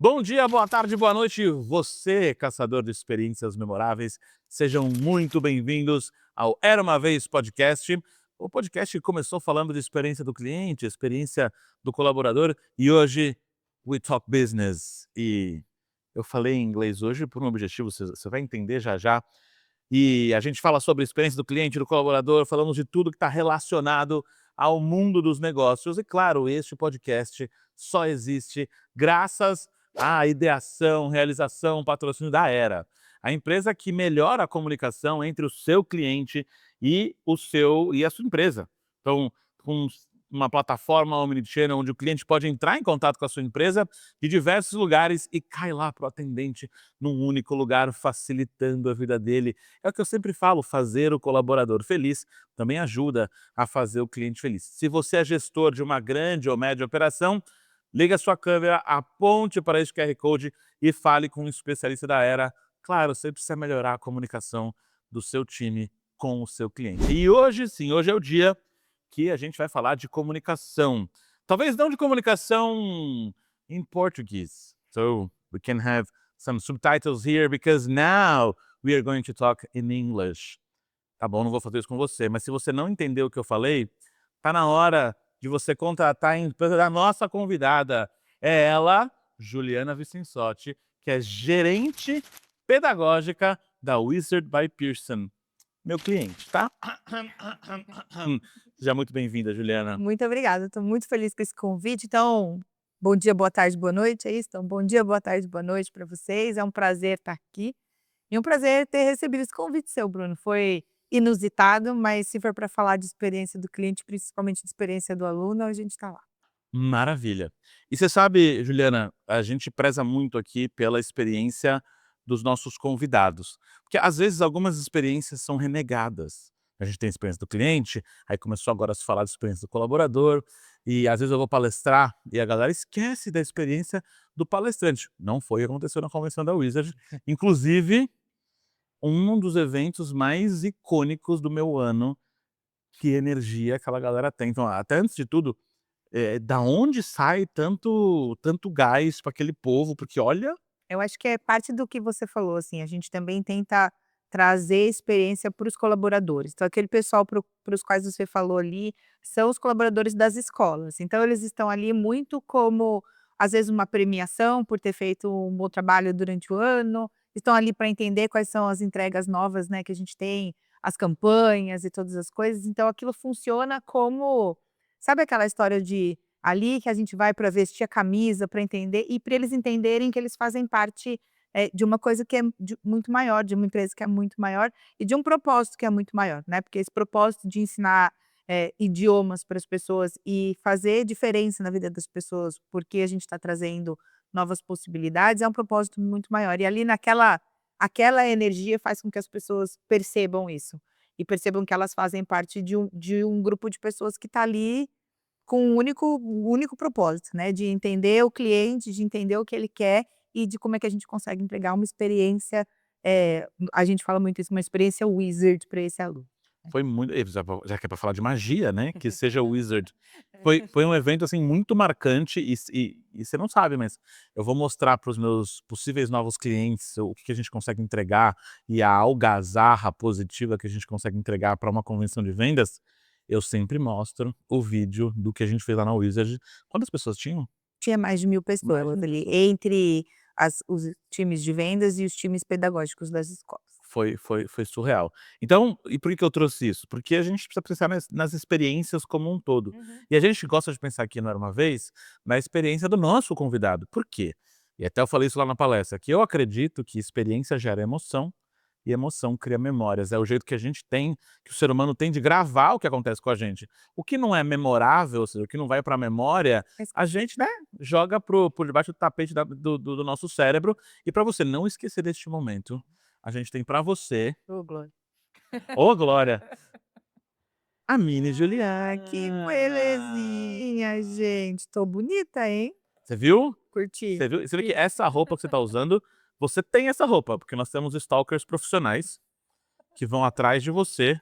Bom dia, boa tarde, boa noite, você, caçador de experiências memoráveis. Sejam muito bem-vindos ao Era Uma Vez Podcast. O podcast que começou falando de experiência do cliente, experiência do colaborador, e hoje we talk business. E eu falei em inglês hoje por um objetivo, você vai entender já já. E a gente fala sobre a experiência do cliente, do colaborador, falamos de tudo que está relacionado ao mundo dos negócios. E claro, este podcast só existe graças à ideação, realização, patrocínio da Era. A empresa que melhora a comunicação entre o seu cliente e a sua empresa. Então, com uma plataforma omnichannel onde o cliente pode entrar em contato com a sua empresa de diversos lugares e cai lá para o atendente num único lugar, facilitando a vida dele. É o que eu sempre falo, fazer o colaborador feliz também ajuda a fazer o cliente feliz. Se você é gestor de uma grande ou média operação, liga a sua câmera, aponte para esse QR Code e fale com um especialista da Era. Claro, você precisa melhorar a comunicação do seu time com o seu cliente. E hoje, sim, hoje é o dia que a gente vai falar de comunicação. Talvez não de comunicação em português. So, we can have some subtitles here because now we are going to talk in English. Tá bom, não vou fazer isso com você, mas se você não entendeu o que eu falei, tá na hora de você contratar a empresa da nossa convidada. É ela, Juliana Vicensotti, que é gerente pedagógica da Wizard by Pearson. Meu cliente, tá? Seja muito bem-vinda, Juliana. Muito obrigada, estou muito feliz com esse convite. Então, bom dia, boa tarde, boa noite, é isso? Então, bom dia, boa tarde, boa noite para vocês. É um prazer estar aqui e um prazer ter recebido esse convite seu, Bruno. Foi inusitado, mas se for para falar de experiência do cliente, principalmente de experiência do aluno, a gente está lá. Maravilha. E você sabe, Juliana, a gente preza muito aqui pela experiência dos nossos convidados, porque às vezes algumas experiências são renegadas. A gente tem a experiência do cliente, aí começou agora a se falar da experiência do colaborador, e às vezes eu vou palestrar e a galera esquece da experiência do palestrante. Não foi o que aconteceu na convenção da Wizard, inclusive um dos eventos mais icônicos do meu ano, que energia aquela galera tem. Então, até antes de tudo, da onde sai tanto gás para aquele povo, porque olha. Eu acho que é parte do que você falou, assim, a gente também tenta trazer experiência para os colaboradores. Então, aquele pessoal para os quais você falou ali, são os colaboradores das escolas. Então, eles estão ali muito como, às vezes, uma premiação por ter feito um bom trabalho durante o ano, estão ali para entender quais são as entregas novas, né, que a gente tem, as campanhas e todas as coisas. Então, aquilo funciona como, sabe aquela história de ali que a gente vai para vestir a camisa, para entender e para eles entenderem que eles fazem parte, de uma coisa que é muito maior, de uma empresa que é muito maior e de um propósito que é muito maior, né, porque esse propósito de ensinar, idiomas para as pessoas e fazer diferença na vida das pessoas, porque a gente está trazendo novas possibilidades, é um propósito muito maior. E ali aquela energia faz com que as pessoas percebam isso, e percebam que elas fazem parte de um grupo de pessoas que está ali com um único propósito, né, de entender o cliente, de entender o que ele quer e de como é que a gente consegue entregar uma experiência, a gente fala muito isso, uma experiência wizard para esse aluno. Foi muito, já que é pra falar de magia, né, que seja Wizard. Foi um evento, assim, muito marcante e você não sabe, mas eu vou mostrar para os meus possíveis novos clientes o que a gente consegue entregar e a algazarra positiva que a gente consegue entregar para uma convenção de vendas. Eu sempre mostro o vídeo do que a gente fez lá na Wizard. Quantas pessoas tinham? Tinha mais de 1000 Mais de pessoas 1000 ali, pessoas. entre os times de vendas e os times pedagógicos das escolas. Foi surreal. Então, e por que eu trouxe isso? Porque a gente precisa pensar nas experiências como um todo. Uhum. E a gente gosta de pensar aqui no Era Uma Vez, na experiência do nosso convidado. Por quê? E até eu falei isso lá na palestra, que eu acredito que experiência gera emoção, e emoção cria memórias. É o jeito que a gente tem, que o ser humano tem de gravar o que acontece com a gente. O que não é memorável, ou seja, o que não vai para a memória, Mas a gente, né, joga por debaixo do tapete do nosso cérebro. E para você não esquecer deste momento, a gente tem para você, ô glória. ô glória, a mini Ah, que Juliana. belezinha, gente. Tô bonita, hein? Você viu? Curti. Você viu que essa roupa que você tá usando, você tem essa roupa, porque nós temos stalkers profissionais que vão atrás de você,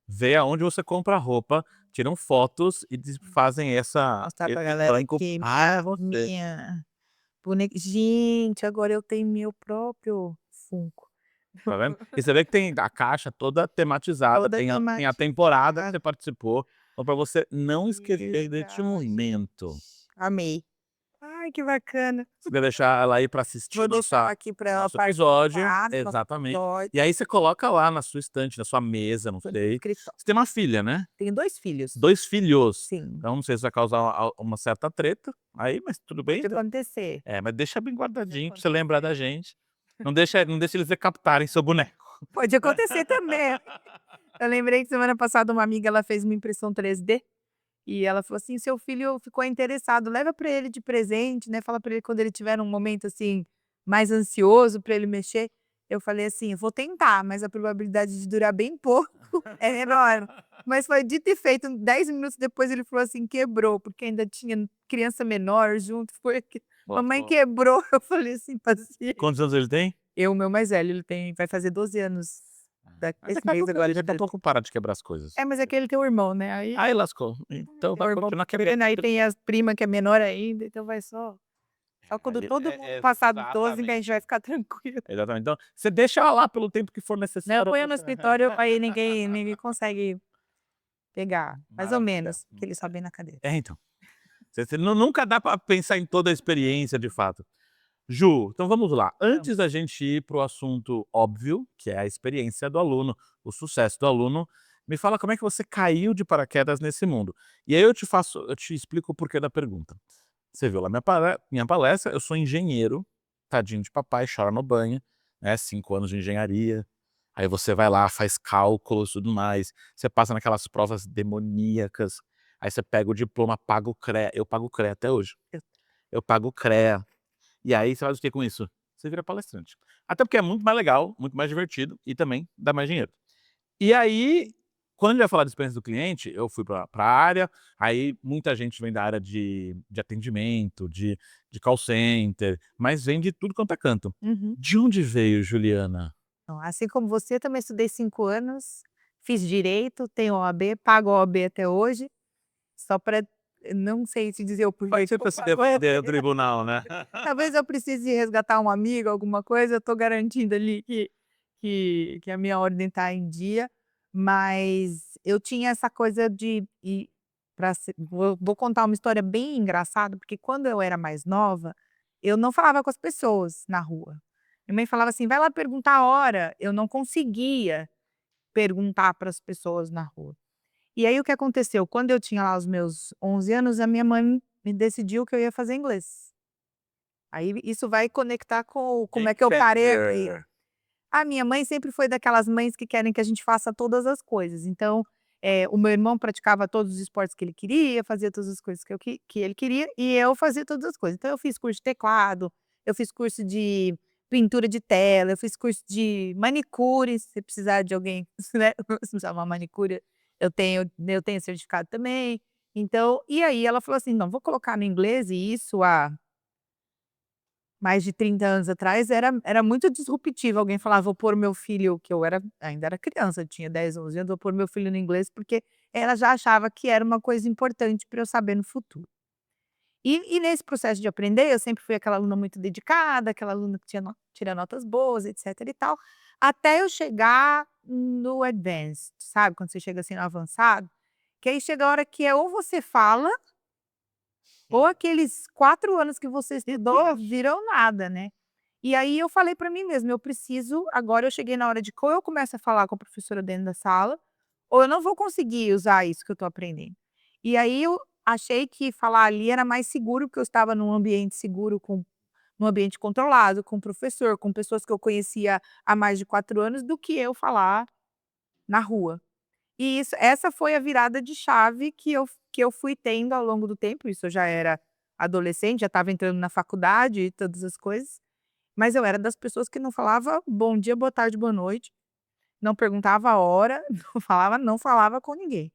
ver aonde você compra a roupa, tiram fotos e fazem essa Mostrar e pra e galera pra que inculpar você. minha Gente, agora eu tenho meu próprio Funko. Tá vendo? E você vê que tem a caixa toda tematizada, Toda tem a temporada que tematizada. você participou, então pra você não esquecer deste Verdade. momento. Amei. Ai, que bacana. Você vai deixar ela aí pra assistir Vou deixar nossa aqui para ela nosso episódio, participar do nosso exatamente. episódio. E aí você coloca lá na sua estante, na sua mesa, não No sei. escritório. Você tem uma filha, né? Tenho 2 filhos. 2 filhos, Sim, então não sei se vai causar uma certa treta, aí, mas tudo bem. pode acontecer. Mas deixa bem Pode guardadinho pra você lembrar acontecer. da gente. Não deixa eles decaptarem seu boneco. Pode acontecer também. Eu lembrei que semana passada uma amiga, ela fez uma impressão 3D, e ela falou assim: "Seu filho ficou interessado, leva para ele de presente, né, fala para ele quando ele tiver num momento, assim, mais ansioso para ele mexer". Eu falei assim: "Eu vou tentar, mas a probabilidade de durar bem pouco é menor". Mas foi dito e feito, 10 minutos depois ele falou assim: "Quebrou", porque ainda tinha criança menor junto, foi que "Mamãe Ó. quebrou", eu falei assim: "Paciência". Quantos anos ele tem? O meu mais velho, ele vai fazer 12 anos Mas esse daqui a mês pouco agora ele de daqui a pouco para de quebrar as coisas. mas é que ele tem um irmão, né, aí Aí lascou, então tem um vai irmão continuar quebrando. pequeno, aí tem as prima que é menor ainda, então vai só quando Aí todo mundo passar dos 12 que a exatamente, gente vai ficar tranquilo. exatamente. Então, você deixa ela lá pelo tempo que for Né, eu necessário ponho pra no você escritório, aí ninguém consegue pegar, mais ou Maravilha. menos, que ele sobe na cadeira. Então, você nunca dá pra pensar em toda a experiência de fato. Ju, então vamos lá, antes da Vamos. gente ir para o assunto óbvio, que é a experiência do aluno, o sucesso do aluno, me fala como é que você caiu de paraquedas nesse mundo. E aí eu te explico o porquê da pergunta. Você viu lá minha palestra, eu sou engenheiro, tadinho de papai, chora no banho, né, 5 anos de engenharia, aí você vai lá, faz cálculos e tudo mais, você passa naquelas provas demoníacas, aí você pega o diploma, paga o CREA, eu pago o CREA até hoje. Eu Eu pago o CREA, e aí você faz o que com isso? Você vira palestrante. Até porque é muito mais legal, muito mais divertido e também dá mais dinheiro. E aí, quando a gente vai falar de experiência do cliente, eu fui para a área, aí muita gente vem da área de atendimento, de call center, mas vem de tudo quanto é canto. Uhum. De onde veio, Juliana? Então, assim como você, também estudei 5 anos, fiz direito, tenho OAB, pago OAB até hoje, só para não sei te dizer o porquê Pode que ser eu para se pago OAB. defender no tribunal, né? Talvez eu precise resgatar um amigo, alguma coisa, eu tô garantindo ali que a minha ordem tá em dia, mas eu tinha essa coisa de ir pra se vou contar uma história bem engraçada, porque quando eu era mais nova, eu não falava com as pessoas na rua. Minha mãe falava assim: "Vai lá perguntar a hora", eu não conseguia perguntar para as pessoas na rua. E aí o que aconteceu, quando eu tinha lá os meus 11 anos, a minha mãe me decidiu que eu ia fazer inglês. Aí isso vai conectar com como é que eu parei aqui. Entender. A minha mãe sempre foi daquelas mães que querem que a gente faça todas as coisas, então, o meu irmão praticava todos os esportes que ele queria, fazia todas as coisas que ele queria, e eu fazia todas as coisas. Então eu fiz curso de teclado, eu fiz curso de pintura de tela, eu fiz curso de manicure, se precisar de alguém, né, se precisar uma manicure, eu tenho certificado também. Então e aí ela falou assim: "Não, vou colocar no inglês", e isso há mais de 30 anos atrás era muito disruptivo alguém falar: "Vou pôr meu filho", que eu ainda era criança, eu tinha 10, 11 anos, "Vou pôr meu filho no inglês", porque ela já achava que era uma coisa importante para eu saber no futuro. E nesse processo de aprender, eu sempre fui aquela aluna muito dedicada, aquela aluna que tira notas boas, etcétera e tal, até eu chegar no advanced, sabe, quando você chega, assim, no avançado, que aí chega a hora que é ou você fala ou aqueles 4 anos que você estudou viram nada, né. E aí eu falei pra mim mesma: "Eu preciso agora eu cheguei na hora de ou eu começo a falar com a professora dentro da sala, ou eu não vou conseguir usar isso que eu tô aprendendo". E aí eu achei que falar ali era mais seguro, porque eu estava num ambiente seguro, num ambiente controlado, com o professor, com pessoas que eu conhecia há mais de 4 anos, do que eu falar na rua. E essa foi a virada de chave que eu fui tendo ao longo do tempo, isso eu já era adolescente, já estava entrando na faculdade e todas as coisas, mas eu era das pessoas que não falava bom dia, boa tarde, boa noite, não perguntava a hora, não falava com ninguém.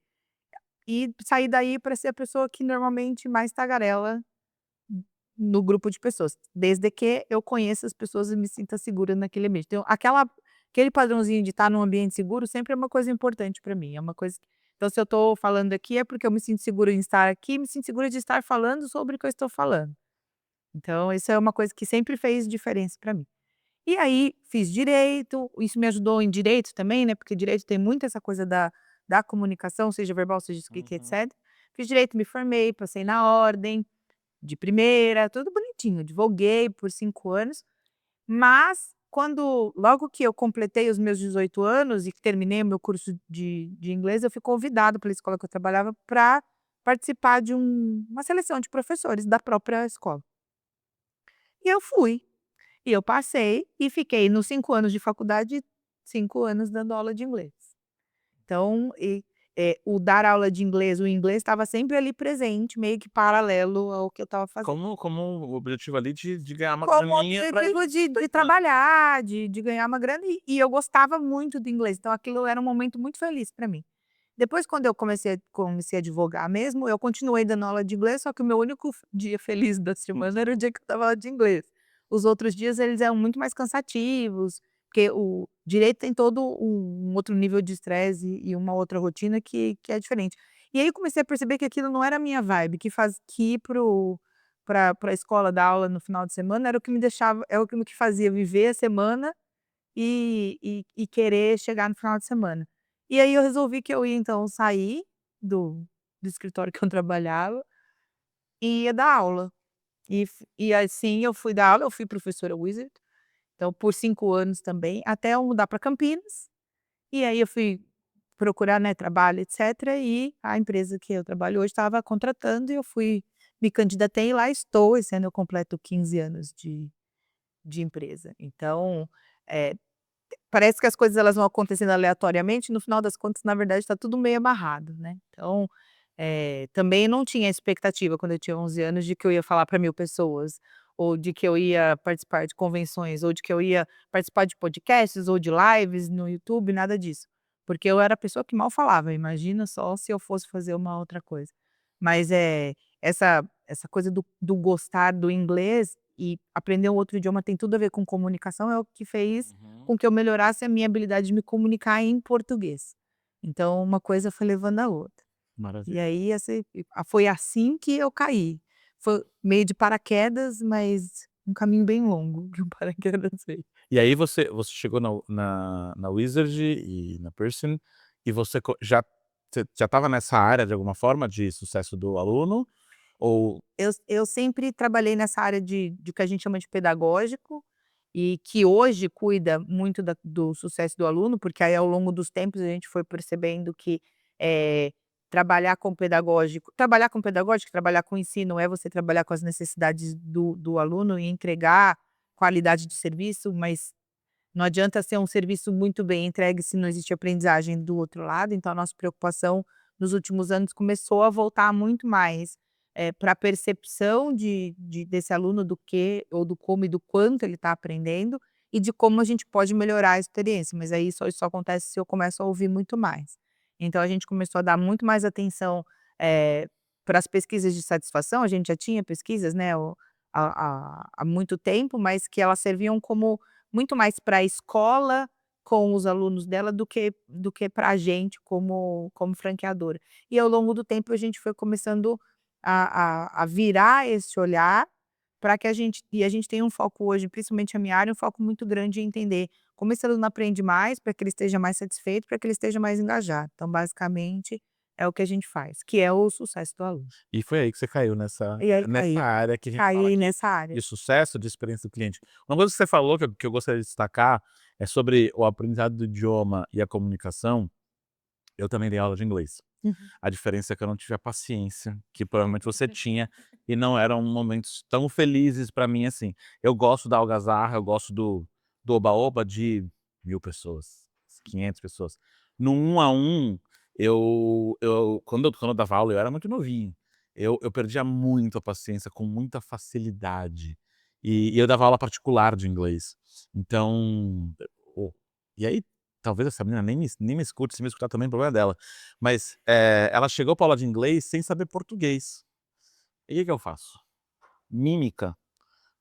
E saí daí para ser a pessoa que normalmente mais tagarela no grupo de pessoas, desde que eu conheça as pessoas e me sinta segura naquele ambiente. Então aquele padrãozinho de estar num ambiente seguro sempre é uma coisa importante para mim, é uma coisa então se eu estou falando aqui é porque eu me sinto segura em estar aqui, me sinto segura de estar falando sobre o que eu estou falando. Então isso é uma coisa que sempre fez diferença para mim. E aí fiz direito, isso me ajudou em direito também, né, porque direito tem muito essa coisa da comunicação, seja verbal, seja escrita, Uhum. etcétera. Fiz direito, me formei, passei na ordem, de primeira, tudo bonitinho, advoguei por 5 anos, mas logo que eu completei os meus 18 anos e que terminei o meu curso de inglês, eu fui convidada pela escola que eu trabalhava para participar de uma seleção de professores da própria escola. E eu fui. E eu passei e fiquei nos 5 anos de faculdade, 5 anos dando aula de inglês. Então, o dar aula de inglês, o inglês estava sempre ali presente, meio que paralelo ao que eu estava fazendo. Como o objetivo ali de ganhar uma Como graninha pra ir objetivo de tocando. trabalhar, de ganhar uma grana e eu gostava muito do inglês, então aquilo era um momento muito feliz para mim. Depois quando eu comecei a advogar mesmo, eu continuei dando aula de inglês, só que o meu único dia feliz da semana era o dia que eu dava aula de inglês. Os outros dias eles eram muito mais cansativos, porque o direito tem todo um outro nível de estresse e uma outra rotina que é diferente. E aí eu comecei a perceber que aquilo não era a minha vibe, que ir para a escola dar aula no final de semana era o que me deixava é o que me fazia viver a semana e querer chegar no final de semana. E aí eu resolvi que eu ia então sair do escritório que eu trabalhava e ia dar aula. E assim eu fui dar aula, eu fui professora Wizard, então por 5 anos também, até eu mudar para Campinas, e aí eu fui procurar, né, trabalho, etcétera, e a empresa que eu trabalho hoje estava contratando e eu me candidatei e lá estou, esse ano eu completo 15 anos de empresa. Então, eh parece que as coisas elas vão acontecendo aleatoriamente, no final das contas, na verdade, está tudo meio amarrado, né. Então, também não tinha expectativa quando eu tinha 11 anos de que eu ia falar para 1000 pessoas, ou de que eu ia participar de convenções, ou de que eu ia participar de podcasts ou de lives no YouTube, nada disso. Porque eu era a pessoa que mal falava, imagina só se eu fosse fazer uma outra coisa. Mas, essa coisa do gostar do inglês e aprender um outro idioma tem tudo a ver com comunicação, é o que fez Uhum. com que eu melhorasse a minha habilidade de me comunicar em português. Então uma coisa foi levando a outra. E Maravilha. aí foi assim que eu caí. Foi meio de paraquedas, mas um caminho bem longo que o paraquedas fez. E aí você chegou na Wizard e na Pearson, e você já estava nessa área de alguma forma de sucesso do aluno, ou Eu sempre trabalhei nessa área de que a gente chama de pedagógico, e que hoje cuida muito do sucesso do aluno, porque aí ao longo dos tempos a gente foi percebendo que, eh, trabalhar com pedagógico, trabalhar com ensino é você trabalhar com as necessidades do aluno e entregar qualidade de serviço, mas não adianta ser um serviço muito bem entregue se não existe aprendizagem do outro lado, então a nossa preocupação nos últimos anos começou a voltar muito mais, pra percepção desse aluno do que ou do como e do quanto ele está aprendendo, e de como a gente pode melhorar a experiência, mas aí isso acontece se eu começo a ouvir muito mais. Então a gente começou a dar muito mais atenção, para as pesquisas de satisfação, a gente já tinha pesquisas, né, há muito tempo, mas que elas serviam como muito mais para a escola com os alunos dela do que para a gente como franqueadora. E ao longo do tempo a gente foi começando a virar esse olhar para que a gente tem um foco hoje, principalmente a minha área, um foco muito grande em entender como esse aluno aprende mais, para que ele esteja mais satisfeito, para que ele esteja mais engajado. Então basicamente é o que a gente faz, que é o sucesso do aluno. e foi aí que você caiu nessa E aí nessa área que a gente fala caí aqui nessa área. de sucesso, de experiência do cliente. Uma coisa que você falou que eu gostaria de destacar, é sobre o aprendizado do idioma e a comunicação. Eu também dei aula de inglês. Uhum. A diferença é que eu não tive a paciência que provavelmente você tinha, e não eram momentos tão felizes para mim assim. Eu gosto da algazarra, eu gosto do oba-oba de 1000 pessoas, 500 pessoas. No 1 a 1, quando eu dava aula, eu era muito novinho. Eu perdia muito a paciência com muita facilidade. E eu dava aula particular de inglês. Então, o e aí, talvez essa menina nem me escute, se me escutar também o problema é dela. Mas, ela chegou pra aula de inglês sem saber português. E que eu faço? Mímica?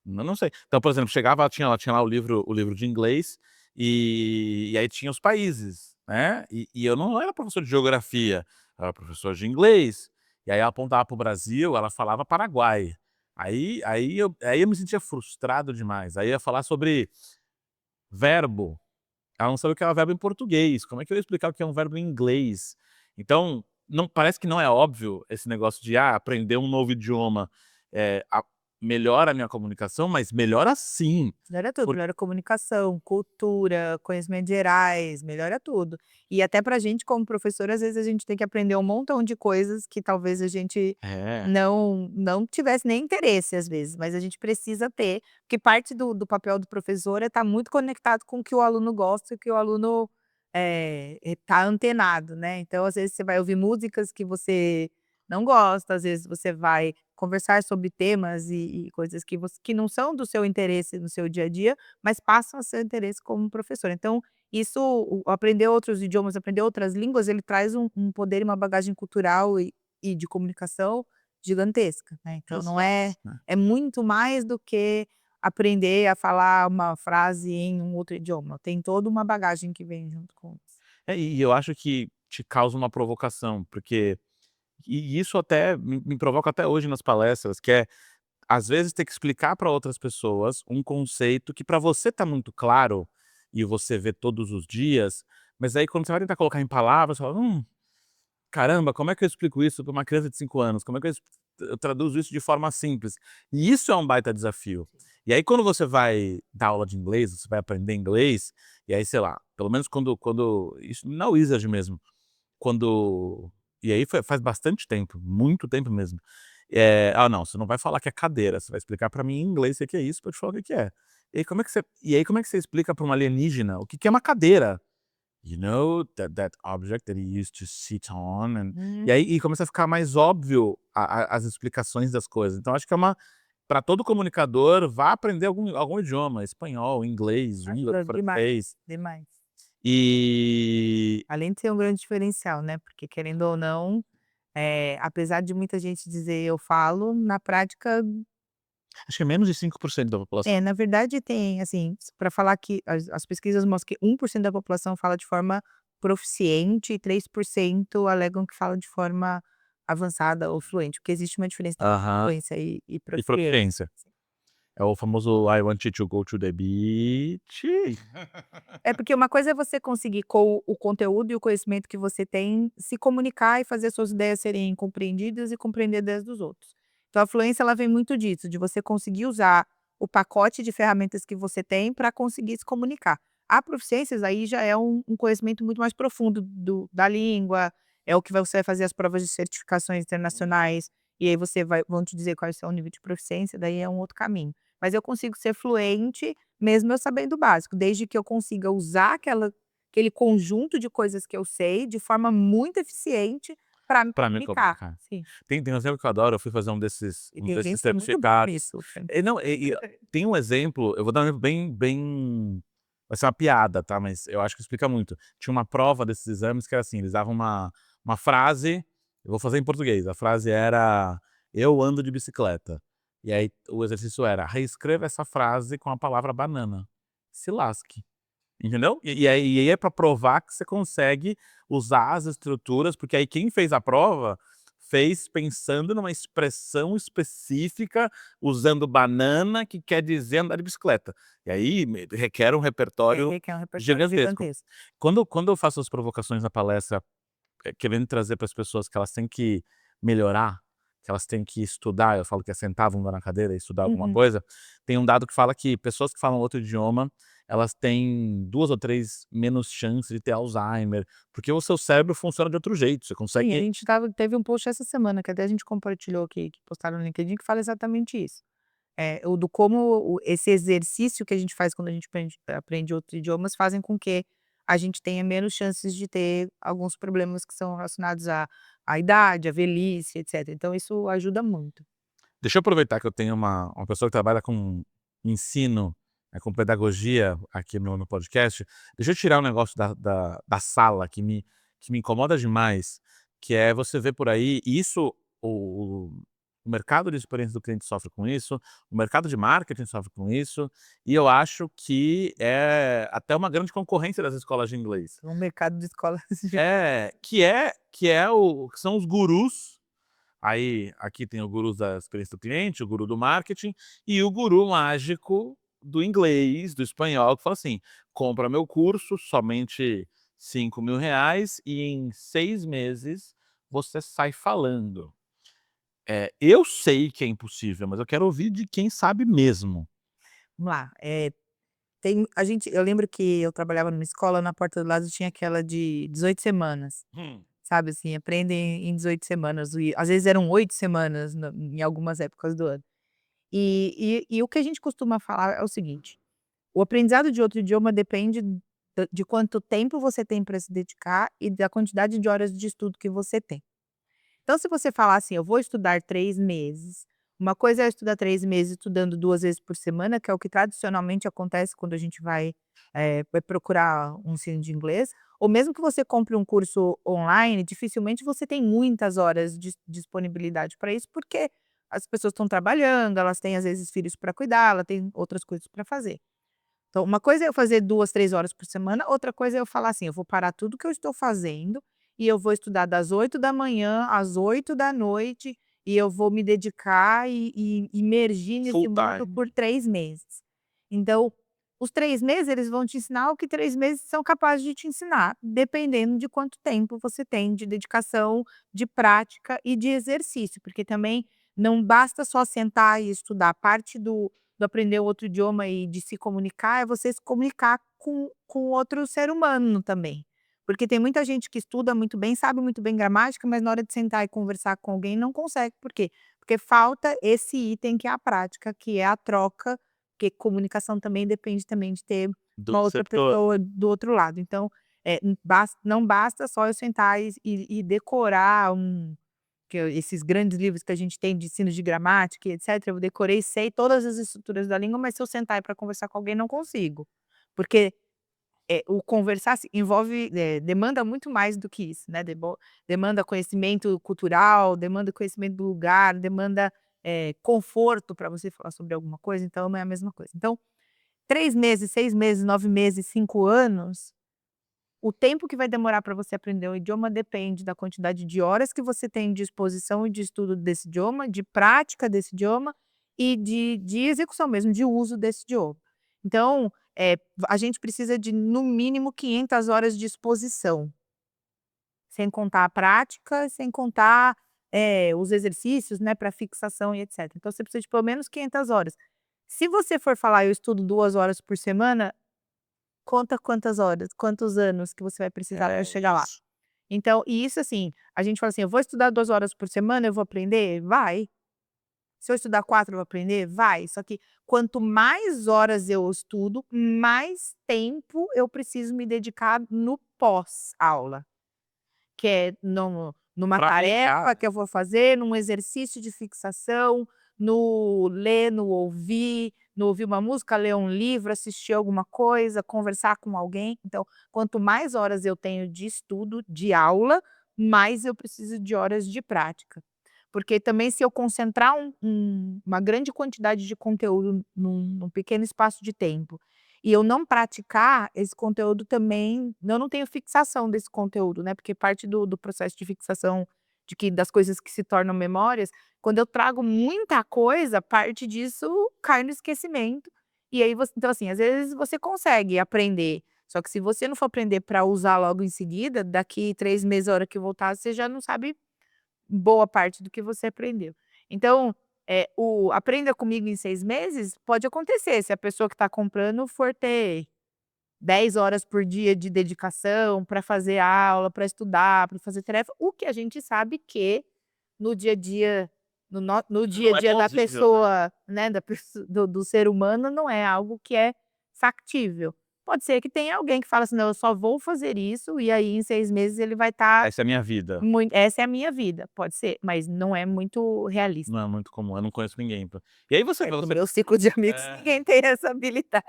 Eu não sei. Então, por exemplo, chegava, ela tinha lá o livro de inglês, e aí tinha os países, né, e eu não era professor de geografia, eu era professor de inglês, e aí ela apontava para o Brasil, ela falava Paraguai. Aí eu me sentia frustrado demais. Aí eu ia falar sobre verbo, ela não sabe o que é um verbo em português, como é que eu ia explicar o que é um verbo em inglês? Então, não parece que não é óbvio esse negócio de, aprender um novo idioma, melhora a minha comunicação, mas melhora sim. Melhora tudo, Por melhora a comunicação, cultura, conhecimentos gerais, melhora tudo. E até pra gente como professor, às vezes a gente tem que aprender um montão de coisas que talvez a gente é, não tivesse nem interesse às vezes, mas a gente precisa ter, porque parte do papel do professor é estar muito conectado com o que o aluno gosta, o que o aluno, tá antenado, né. Então às vezes você vai ouvir músicas que você não gosta, às vezes você vai conversar sobre temas e coisas que não são do seu interesse no seu dia a dia, mas passam a ser interesse como professor. Então, isso o aprender outros idiomas, aprender outras línguas, ele traz um poder e uma bagagem cultural e de comunicação gigantesca, né. Então não exato, é né. é muito mais do que aprender a falar uma frase em um outro idioma, tem toda uma bagagem que vem junto com isso. E eu acho que te causa uma provocação, porque isso até me provoca até hoje nas palestras, que é, às vezes, ter que explicar para outras pessoas um conceito que para você tá muito claro, e você vê todos os dias, mas aí quando você vai tentar colocar em palavras, você fala: caramba, como é que eu explico isso para uma criança de 5 anos? Como é que eu traduzo isso de forma simples?". E isso é um baita desafio. E aí quando você vai dar aula de inglês, você vai aprender inglês, e aí, sei lá, pelo menos quando isso na Wizard mesmo, quando e aí faz bastante tempo, muito tempo mesmo. Não, você não vai falar que é cadeira, você vai explicar pra mim em inglês o que que é isso, pra eu te falar o que que é. E aí como é que você explica pra um alienígena o que que é uma cadeira? You know, that object that he used to sit on e Uhum. aí começa a ficar mais óbvio as explicações das coisas. Então acho que é uma para todo comunicador, vá aprender algum idioma, espanhol, inglês, língua, Ajuda demais, francês. demais. E Além de ser um grande diferencial, né, porque querendo ou não, apesar de muita gente dizer: "Eu falo", na prática acho que é menos de 5% da população. na verdade tem, assim, para falar que as pesquisas mostram que 1% da população fala de forma proficiente e 3% alegam que fala de forma avançada ou fluente, porque existe uma diferença entre Aham. fluência e E proficiência. proficiência. É o famoso "I want you to go to the beach". É porque uma coisa é você conseguir com o conteúdo e o conhecimento que você tem, se comunicar e fazer suas ideias serem compreendidas e compreender ideias dos outros. Então a fluência ela vem muito disso, de você conseguir usar o pacote de ferramentas que você tem para conseguir se comunicar. A proficiência aí já é um conhecimento muito mais profundo da língua, é o que você vai fazer as provas de certificações internacionais, e aí vão te dizer qual é o seu nível de proficiência, daí é um outro caminho. Mas eu consigo ser fluente mesmo eu sabendo o básico, desde que eu consiga usar aquele conjunto de coisas que eu sei de forma muito eficiente para me Pra me comunicar. comunicar. Sim, Tem um exemplo que eu adoro, eu fui fazer um desses e um tem desses gente que é muito bom certificados. nisso. Não, tem um exemplo, eu vou dar um exemplo bem vai ser uma piada, tá, mas eu acho que explica muito. Tinha uma prova desses exames que era assim, eles davam uma frase, eu vou fazer em português, a frase era: "Eu ando de bicicleta". E aí o exercício era: reescreva essa frase com a palavra banana. Se lasque. Entendeu? E aí é pra provar que você consegue usar as estruturas, porque aí quem fez a prova, fez pensando numa expressão específica, usando banana, que quer dizer andar de bicicleta. E aí requer um repertório Requer um repertório gigantesco. gigantesco. Quando eu faço as provocações na palestra, querendo trazer para as pessoas que elas têm que melhorar, que elas têm que estudar, eu falo que é sentar a bunda na cadeira e estudar alguma Uhum. coisa, tem um dado que fala que pessoas que falam outro idioma, elas têm 2 ou 3 menos chances de ter Alzheimer, porque o seu cérebro funciona de outro jeito, você Sim, a consegue gente teve um post essa semana que até a gente compartilhou aqui, que postaram no LinkedIn, que fala exatamente isso. O do como esse exercício que a gente faz quando a gente aprende outros idiomas fazem com que a gente tenha menos chances de ter alguns problemas que são relacionados à idade, à velhice, etcétera. Então isso ajuda muito. deixa eu aproveitar que eu tenho uma pessoa que trabalha com ensino, com pedagogia aqui no podcast, deixa eu tirar um negócio da sala que me incomoda demais, que é você ver por aí e isso o mercado de experiência do cliente sofre com isso, o mercado de marketing sofre com isso, e eu acho que é até uma grande concorrência das escolas de inglês. No mercado de escolas de Que são os gurus Aí, aqui tem o guru da experiência do cliente, o guru do marketing e o guru mágico do inglês, do espanhol, que fala assim: "Compra meu curso, somente R$ 5.000 e em 6 meses você sai falando". Eu sei que é impossível, mas eu quero ouvir de quem sabe mesmo. Vamos lá, eu lembro que eu trabalhava numa escola, na porta do lado tinha aquela de 18 semanas, Hum. sabe, assim, aprende em 18 semanas, e às vezes eram 8 semanas em algumas épocas do ano. E o que a gente costuma falar é o seguinte: o aprendizado de outro idioma depende de quanto tempo você tem para se dedicar e da quantidade de horas de estudo que você tem. Então, se você falar assim: "Eu vou estudar 3 meses", uma coisa é estudar 3 meses estudando 2 vezes por semana, que é o que tradicionalmente acontece quando a gente vai procurar um ensino de inglês, ou mesmo que você compre um curso online, dificilmente você tem muitas horas de disponibilidade para isso, porque as pessoas estão trabalhando, elas têm às vezes filhos para cuidar, ela tem outras coisas para fazer. Então, uma coisa é eu fazer 2, 3 horas por semana, outra coisa é eu falar assim: "Eu vou parar tudo que eu estou fazendo e eu vou estudar das 8 da manhã às 8 da noite e eu vou me dedicar e imergir nesse Full mundo time. por 3 meses". Então, os 3 meses eles vão te ensinar o que 3 meses são capazes de te ensinar, dependendo de quanto tempo você tem de dedicação, de prática e de exercício, porque também não basta só sentar e estudar, parte do aprender outro idioma e de se comunicar, é você se comunicar com outro ser humano também. Porque tem muita gente que estuda muito bem, sabe muito bem gramática, mas na hora de sentar e conversar com alguém não consegue. Por quê? Porque falta esse item que é a prática, que é a troca, porque comunicação também depende também de ter Do uma outra receptor. pessoa do outro lado. Então, não basta só eu sentar e decorar esses grandes livros que a gente tem de ensino de gramática e etcétera, eu decorei e sei todas as estruturas da língua, mas se eu sentar para conversar com alguém não consigo. Porque, o conversar envolve, demanda muito mais do que isso, né, demanda conhecimento cultural, demanda conhecimento do lugar, demanda, conforto para você falar sobre alguma coisa, então não é a mesma coisa. Então, 3 meses, 6 meses, 9 meses, 5 anos, o tempo que vai demorar para você aprender um idioma depende da quantidade de horas que você tem de exposição e de estudo desse idioma, de prática desse idioma e de execução mesmo, de uso desse idioma. Então, a gente precisa de no mínimo 500 horas de exposição, sem contar a prática, sem contar, os exercícios, né, para fixação e etcétera. Então você precisa de pelo menos 500 horas. Se você for falar: "Eu estudo 2 horas por semana", conta quantas horas, quantos anos que você vai precisar para É chegar lá. isso. Então e isso, assim, a gente fala assim: "Eu vou estudar 2 horas por semana, eu vou aprender?" Vai. Se eu estudar 4 eu vou aprender? Vai. Só que quanto mais horas eu estudo, mais tempo eu preciso me dedicar no pós-aula. Que é numa Pra aplicar. tarefa que eu vou fazer, num exercício de fixação, no ler, no ouvir uma música, ler um livro, assistir alguma coisa, conversar com alguém. Então, quanto mais horas eu tenho de estudo, de aula, mais eu preciso de horas de prática. Porque também se eu concentrar uma grande quantidade de conteúdo num pequeno espaço de tempo e eu não praticar esse conteúdo também eu não tenho fixação desse conteúdo, né, porque parte do processo de fixação das coisas que se tornam memórias, quando eu trago muita coisa, parte disso cai no esquecimento, e aí você então, assim, às vezes você consegue aprender, só que se você não for aprender para usar logo em seguida, daqui 3 meses, a hora que voltar, você já não sabe boa parte do que você aprendeu. Então, o aprenda comigo em 6 meses, pode acontecer, se a pessoa que está comprando for ter 10 horas por dia de dedicação para fazer aula, para estudar, para fazer tarefa, o que a gente sabe que no dia a dia, no dia a Não é dia da plausível, né. pessoa, né, do ser humano, não é algo que é factível. Pode ser que tenha alguém que fala assim: "Não, eu só vou fazer isso", e aí em 6 meses ele vai estar Essa é a minha vida. essa é a minha vida, pode ser, mas não é muito realista. Não é muito comum, eu não conheço ninguém pra e aí No você meu ciclo de amigos é. ninguém tem essa habilidade.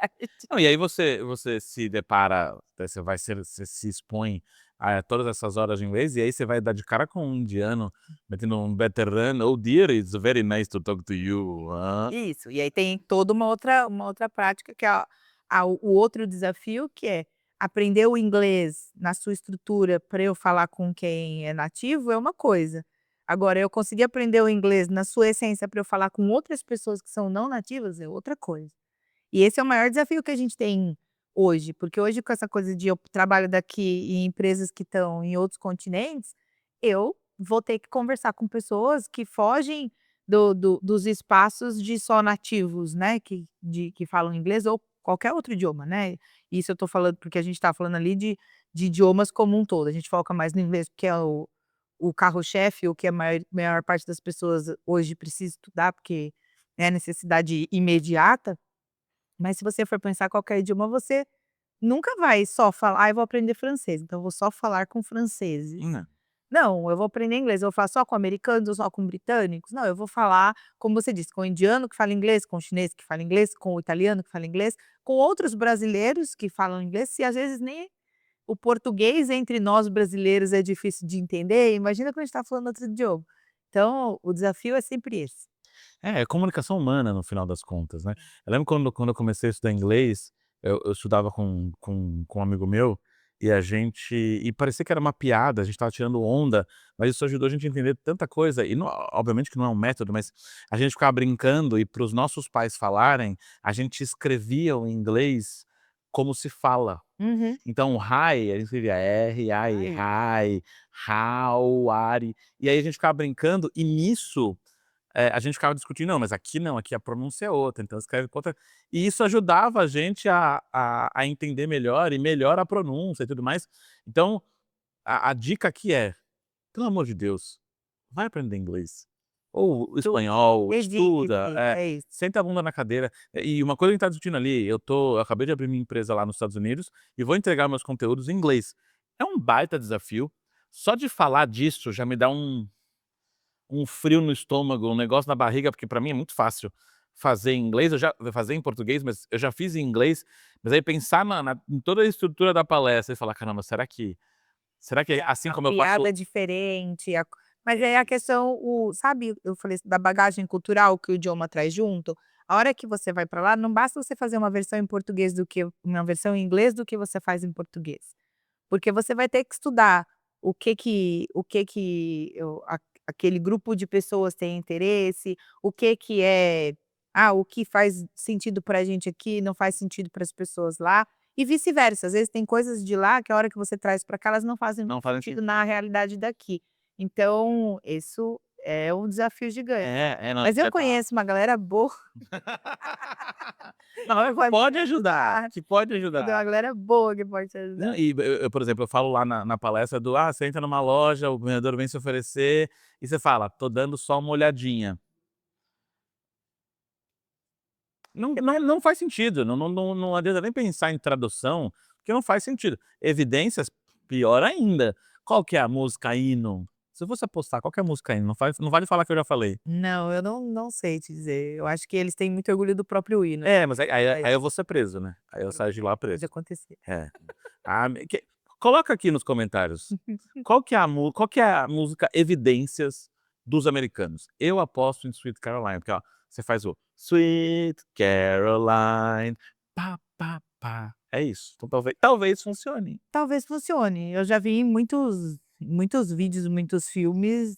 Não, e aí você se depara, você se expõe a todas essas horas de inglês, e aí você vai dar de cara com um indiano, metendo um veterano: "Oh dear, it's very nice to talk to you". Hã? Isso, e aí tem toda uma outra prática que é o outro desafio, que é aprender o inglês na sua estrutura para eu falar com quem é nativo é uma coisa, Agora eu conseguir aprender o inglês na sua essência para eu falar com outras pessoas que são não nativas é outra coisa. E esse é o maior desafio que a gente tem hoje, porque hoje com essa coisa de eu trabalho daqui em empresas que estão em outros continentes, eu vou ter que conversar com pessoas que fogem dos espaços de só nativos, né, que falam inglês ou qualquer outro idioma, né. Isso eu estou falando porque a gente está falando ali de idiomas como um todo, a gente foca mais no inglês porque é o carro-chefe, o que a maior parte das pessoas hoje precisa estudar, porque é necessidade imediata. Mas se você for pensar qualquer idioma, você nunca vai só falar: "Eu vou aprender francês, então eu vou só falar com franceses". Não. Não, eu vou aprender inglês, eu vou falar só com americanos ou só com britânicos? Não, eu vou falar, como você disse, com o indiano que fala inglês, com o chinês que fala inglês, com o italiano que fala inglês, com outros brasileiros que falam inglês, se às vezes nem o português entre nós brasileiros é difícil de entender, imagina quando a gente está falando outro idioma. Então, o desafio é sempre esse. É comunicação humana no final das contas, né. Eu lembro quando eu comecei a estudar inglês, eu estudava com um amigo meu, e parecia que era uma piada, a gente estava tirando onda, mas isso ajudou a gente a entender tanta coisa e não obviamente que não é um método, mas a gente ficava brincando e para os nossos pais falarem, a gente escrevia o inglês como se fala. Uhum. Então hi, a gente escrevia R-I, Ai. hi, how, are, e aí a gente ficava brincando e nisso a gente ficava discutindo: "Não, mas aqui não, aqui a pronúncia é outra, então escreve com outra", e isso ajudava a gente a entender melhor e melhor a pronúncia e tudo mais. Então, a dica aqui é, pelo amor de Deus, vai aprender inglês, ou Tu espanhol, estuda, Dedique-se, é isso. senta a bunda na cadeira. E uma coisa que a gente tá discutindo ali, eu acabei de abrir minha empresa lá nos Estados Unidos e vou entregar meus conteúdos em inglês. É um baita desafio, só de falar disso já me dá um frio no estômago, um negócio na barriga, porque pra mim é muito fácil fazer em inglês, eu já fazer em português, mas eu já fiz em inglês, mas aí pensar em toda a estrutura da palestra e falar: "Caramba, será que é assim A como eu faço". piada diferente, mas é a questão, sabe, eu falei da bagagem cultural que o idioma traz junto? A hora que você vai para lá, não basta você fazer uma versão em português do que uma versão em inglês do que você faz em português. Porque você vai ter que estudar o que que aquele grupo de pessoas tem interesse, o que que é o que faz sentido pra gente aqui, não faz sentido para as pessoas lá, e vice-versa. Às vezes tem coisas de lá que a hora que você traz para cá, elas não fazem Não fazem sentido sentido. na realidade daqui. Então, isso é um desafio gigante. Não, Mas eu você tá conheço uma galera boa, não, que vai me pode ajudar, ajudar, que pode eu tenho uma ajudar. galera boa que pode te Não, ajudar. e eu, por exemplo, eu falo lá na palestra do: você entra numa loja, o vendedor vem se oferecer, e você fala: "Tô dando só uma olhadinha". Não faz sentido, não adianta nem pensar em tradução, porque não faz sentido. Evidências, pior ainda. Qual que é a música hino? Se eu fosse apostar, qual que é a música hino? Não vale falar que eu já falei. Não, eu não sei te dizer. Eu acho que eles têm muito orgulho do próprio hino. Mas aí eu vou ser preso, né, aí eu saio de lá Pode preso. acontecer. É. Me que coloca aqui nos comentários, qual que é a música Evidências dos americanos? Eu aposto em Sweet Caroline, porque, ó, você faz o Sweet Caroline, pá, pá, pá, é isso. Então talvez funcione. Talvez funcione. Eu já vi muitos vídeos, muitos filmes,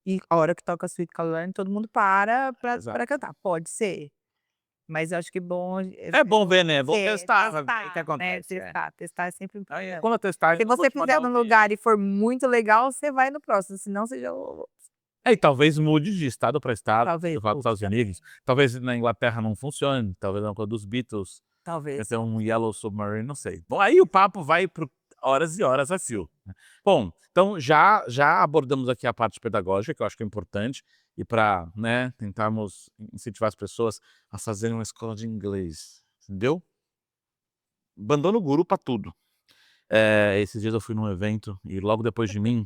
e a hora que toca Sweet Caroline todo mundo para Exato. pra cantar. Pode ser, mas eu acho que É bom ver, né, vou é testar, vai ver o que testar, né, acontece. testar é sempre Aí importante. quando eu testar, Se eu vou você te fizer mandar no um vídeo. lugar e for muito legal, você vai no próximo, senão você já E talvez mude de estado para estado, talvez eu vá para os mude Estados também. Unidos, talvez na Inglaterra não funcione, talvez na coisa dos Beatles vai Talvez. ter um Yellow Submarine, não sei. Bom, aí o papo vai por horas e horas a fio, né. Bom, então já abordamos aqui a parte pedagógica, que eu acho que é importante, e para, né, tentarmos incentivar as pessoas a fazerem uma escola de inglês, entendeu? Abandono o guru para tudo. Esses dias eu fui num evento e logo depois de mim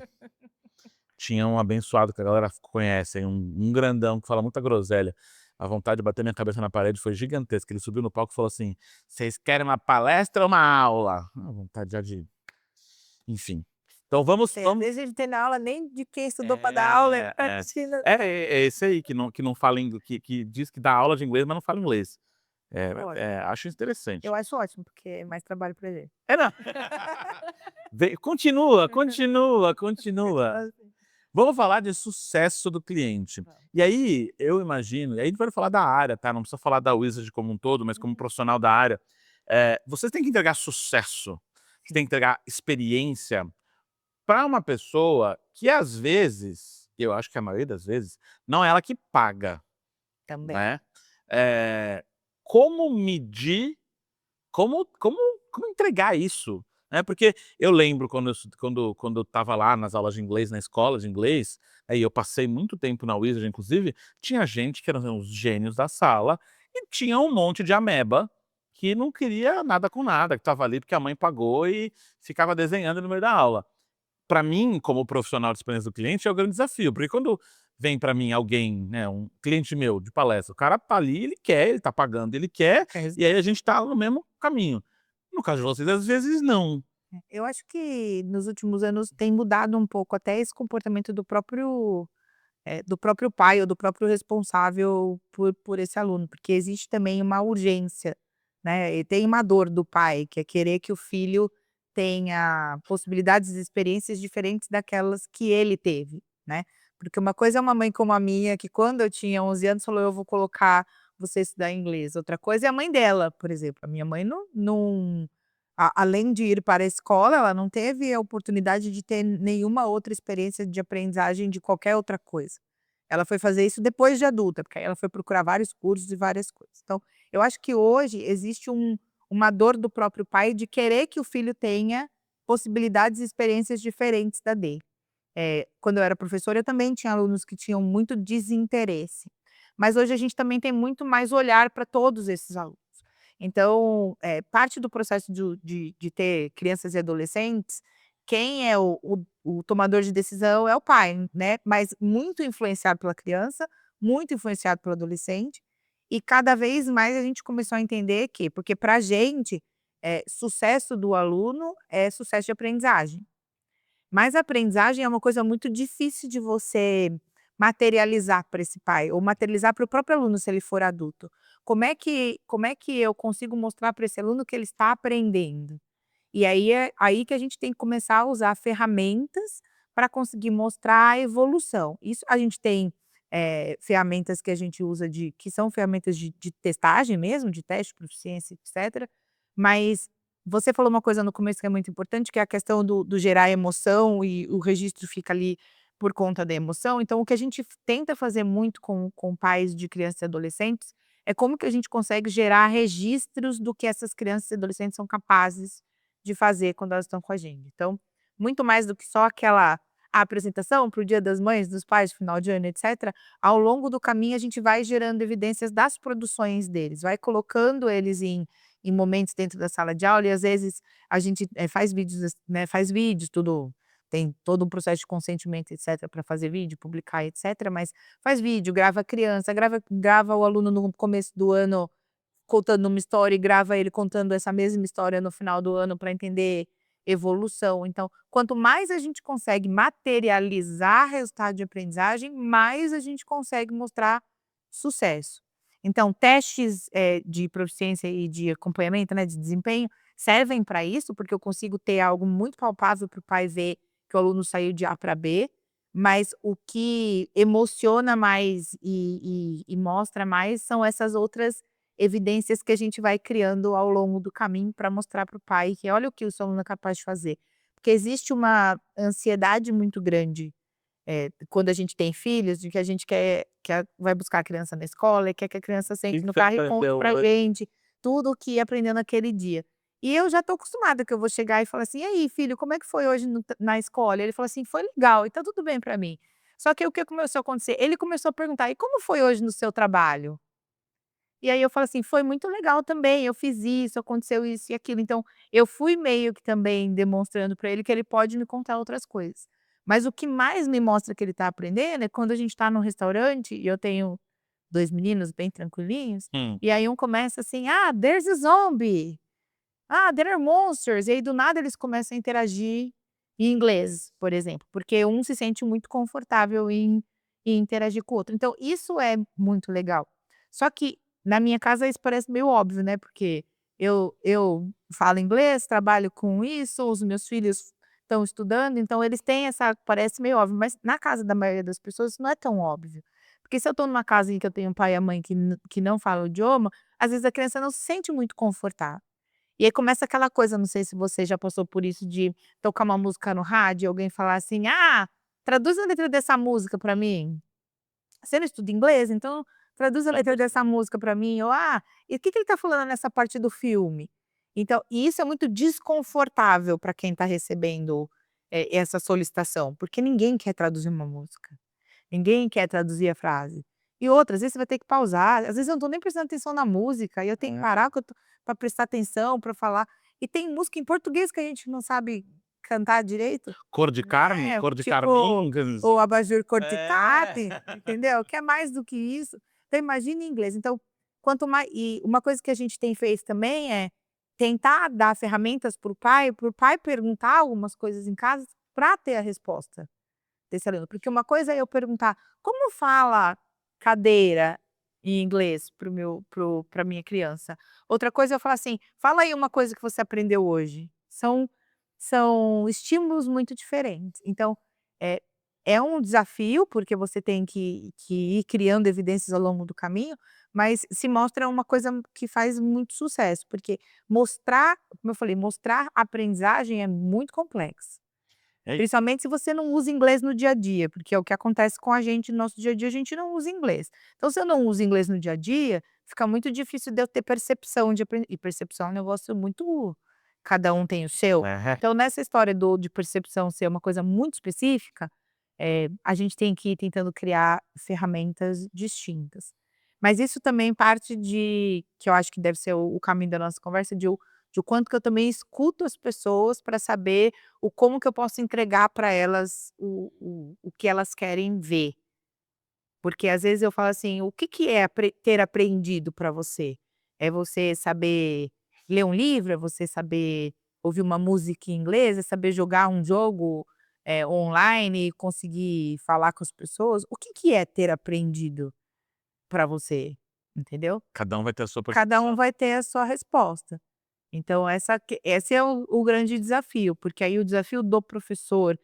tinha um abençoado que a galera conhece aí, um grandão que fala muita groselha. A vontade de bater minha cabeça na parede foi gigantesca. Ele subiu no palco e falou assim: "Vocês querem uma palestra ou uma aula?" A vontade já de enfim. Então Sei, às vamos vezes a gente tem na aula nem de quem estudou para dar aula, é, é. imagina. É esse aí que não fala que diz que dá aula de inglês, mas não fala inglês. Olha, Acho interessante. eu acho ótimo, porque é mais trabalho pra gente. Não. Continua, continua, continua. Continua assim. Vamos falar de sucesso do cliente. Vamos. E aí, eu imagino, e aí a gente vai falar da área, tá, não precisa falar da Wizard como um todo, mas como Uhum. profissional da área. Vocês têm que entregar sucesso, você tem Sim, que entregar experiência para uma pessoa que às vezes, eu acho que a maioria das vezes, não é ela que paga, também. né. Eh, como medir, como entregar isso, né, porque eu lembro quando eu estava lá nas aulas de inglês, na escola de inglês, aí eu passei muito tempo na Wizard inclusive, tinha gente que eram os gênios da sala, e tinha um monte de ameba que não queria nada com nada, que estava ali porque a mãe pagou e ficava desenhando no meio da aula. Para mim, como profissional de experiência do cliente, é o grande desafio, porque quando vem para mim alguém, né, um cliente meu de palestra, o cara tá ali, ele quer, ele tá pagando, ele quer, Exa e aí a gente tá no mesmo caminho. No caso de vocês, às vezes não. Eu acho que nos últimos anos tem mudado um pouco até esse comportamento do próprio pai ou do próprio responsável por esse aluno, porque existe também uma urgência, né, e tem uma dor do pai, que é querer que o filho tenha possibilidades e experiências diferentes daquelas que ele teve, né. Porque uma coisa é uma mãe como a minha, que quando eu tinha 11 anos falou: "Eu vou colocar você estudar inglês", outra coisa é a mãe dela, por exemplo, a minha mãe não além de ir para a escola, ela não teve a oportunidade de ter nenhuma outra experiência de aprendizagem de qualquer outra coisa. Ela foi fazer isso depois de adulta, porque aí ela foi procurar vários cursos e várias coisas. Então, eu acho que hoje existe uma dor do próprio pai de querer que o filho tenha possibilidades e experiências diferentes da dele. Quando eu era professora, eu também tinha alunos que tinham muito desinteresse, mas hoje a gente também tem muito mais olhar para todos esses alunos. Então, parte do processo de ter crianças e adolescentes, quem é o tomador de decisão é o pai, né, mas muito influenciado pela criança, muito influenciado pelo adolescente, e cada vez mais a gente começou a entender que porque pra gente, sucesso do aluno é sucesso de aprendizagem. Mas a aprendizagem é uma coisa muito difícil de você materializar para esse pai, ou materializar para o próprio aluno se ele for adulto. Como é que eu consigo mostrar para esse aluno que ele está aprendendo? E aí é aí que a gente tem que começar a usar ferramentas para conseguir mostrar a evolução. Isso a gente tem, ferramentas que a gente usa que são ferramentas de testagem mesmo, de teste de proficiência, etcétera, mas você falou uma coisa no começo que é muito importante, que é a questão do gerar emoção e o registro fica ali por conta da emoção. Então o que a gente tenta fazer muito com pais de crianças e adolescentes, é como que a gente consegue gerar registros do que essas crianças e adolescentes são capazes de fazer quando elas estão com a gente. Então, muito mais do que só aquela apresentação para o Dia das Mães, dos pais, final de ano, etcétera, ao longo do caminho a gente vai gerando evidências das produções deles, vai colocando eles em momentos dentro da sala de aula e às vezes a gente, faz vídeos, né, faz vídeos, tudo tem todo um processo de consentimento, etcétera, para fazer vídeo, publicar, etcétera, mas faz vídeo, grava a criança, grava o aluno no começo do ano contando uma história e grava ele contando essa mesma história no final do ano para entender evolução. Então, quanto mais a gente consegue materializar resultado de aprendizagem, mais a gente consegue mostrar sucesso. Então, testes, de proficiência e de acompanhamento, né, de desempenho, servem para isso, porque eu consigo ter algo muito palpável para o pai ver que o aluno saiu de A para B, mas o que emociona mais e mostra mais são essas outras evidências que a gente vai criando ao longo do caminho para mostrar para o pai que olha o que o seu aluno é capaz de fazer. Porque existe uma ansiedade muito grande, quando a gente tem filhos, de que a gente vai buscar a criança na escola e quer que a criança O que sente que no você carro e conte aprendeu pra hoje? gente tudo o que aprendeu naquele dia. E eu já estou acostumada que eu vou chegar e falar assim: "E aí filho, como é que foi hoje na escola?" Ele falou assim: "Foi legal e tá tudo bem para mim". Só que o que começou a acontecer? Ele começou a perguntar: "E como foi hoje no seu trabalho?" E aí eu falo assim: "Foi muito legal também, eu fiz isso, aconteceu isso e aquilo". Então, eu fui meio que também demonstrando para ele que ele pode me contar outras coisas. Mas o que mais me mostra que ele está aprendendo é quando a gente está num restaurante e eu tenho 2 meninos bem tranquilinhos, Hum. e aí um começa assim: "Ah, there's a zombie. Ah, there are monsters", e aí do nada eles começam a interagir em inglês, por exemplo, porque um se sente muito confortável em interagir com o outro. Então isso é muito legal. Só que na minha casa isso parece meio óbvio, né, porque eu falo inglês, trabalho com isso, os meus filhos estão estudando, então eles têm essa parece meio óbvio, mas na casa da maioria das pessoas isso não é tão óbvio. Porque se eu estou numa casa em que eu tenho um pai e a mãe que não falam o idioma, às vezes a criança não se sente muito confortável. E aí começa aquela coisa, não sei se você já passou por isso, de tocar uma música no rádio e alguém falar assim: "Ah, traduz a letra dessa música para mim". Você não estuda inglês? Então traduz a letra dessa música para mim, ou "Ah, e o que que ele tá falando nessa parte do filme?". Então e isso é muito desconfortável para quem está recebendo, essa solicitação, porque ninguém quer traduzir uma música, ninguém quer traduzir a frase. E outra, às vezes você vai ter que pausar, às vezes eu não tô nem prestando atenção na música e eu tenho que parar que eu tô pra prestar atenção, para falar. E tem música em português que a gente não sabe cantar direito. Cor de carne, É, cor de tipo, carmim, o abajur cor de é. carne, entendeu? Que é mais do que isso. Então imagina em inglês. Então, quanto mais e uma coisa que a gente tem feito também é tentar dar ferramentas para o pai perguntar algumas coisas em casa para ter a resposta desse aluno. Porque uma coisa é eu perguntar: "Como fala cadeira em inglês?" para minha criança. Outra coisa é eu falar assim: "Fala aí uma coisa que você aprendeu hoje". São estímulos muito diferentes. Então, é é um desafio, porque você tem que ir criando evidências ao longo do caminho, mas se mostra uma coisa que faz muito sucesso, porque mostrar, como eu falei, mostrar a aprendizagem é muito complexo. É, Principalmente se você não usa inglês no dia a dia, porque é o que acontece com a gente no nosso dia a dia, a gente não usa inglês. Então se eu não uso inglês no dia a dia, fica muito difícil de eu ter percepção de e percepção é um negócio muito cada um tem o seu. é. Então nessa história do de percepção ser uma coisa muito específica, a gente tem que ir tentando criar ferramentas distintas. Mas isso também parte de que eu acho que deve ser o caminho da nossa conversa, de o quanto que eu também escuto as pessoas para saber o como que eu posso entregar para elas o que elas querem ver. Porque às vezes eu falo assim: "O que que é ter aprendido para você? É você saber ler um livro? É você saber ouvir uma música em inglês? É saber jogar um jogo, online e conseguir falar com as pessoas? O que que é ter aprendido para você?", entendeu? Cada um vai ter a sua Cada um percepção. vai ter a sua resposta. Então esse é o grande desafio, porque aí o desafio do professor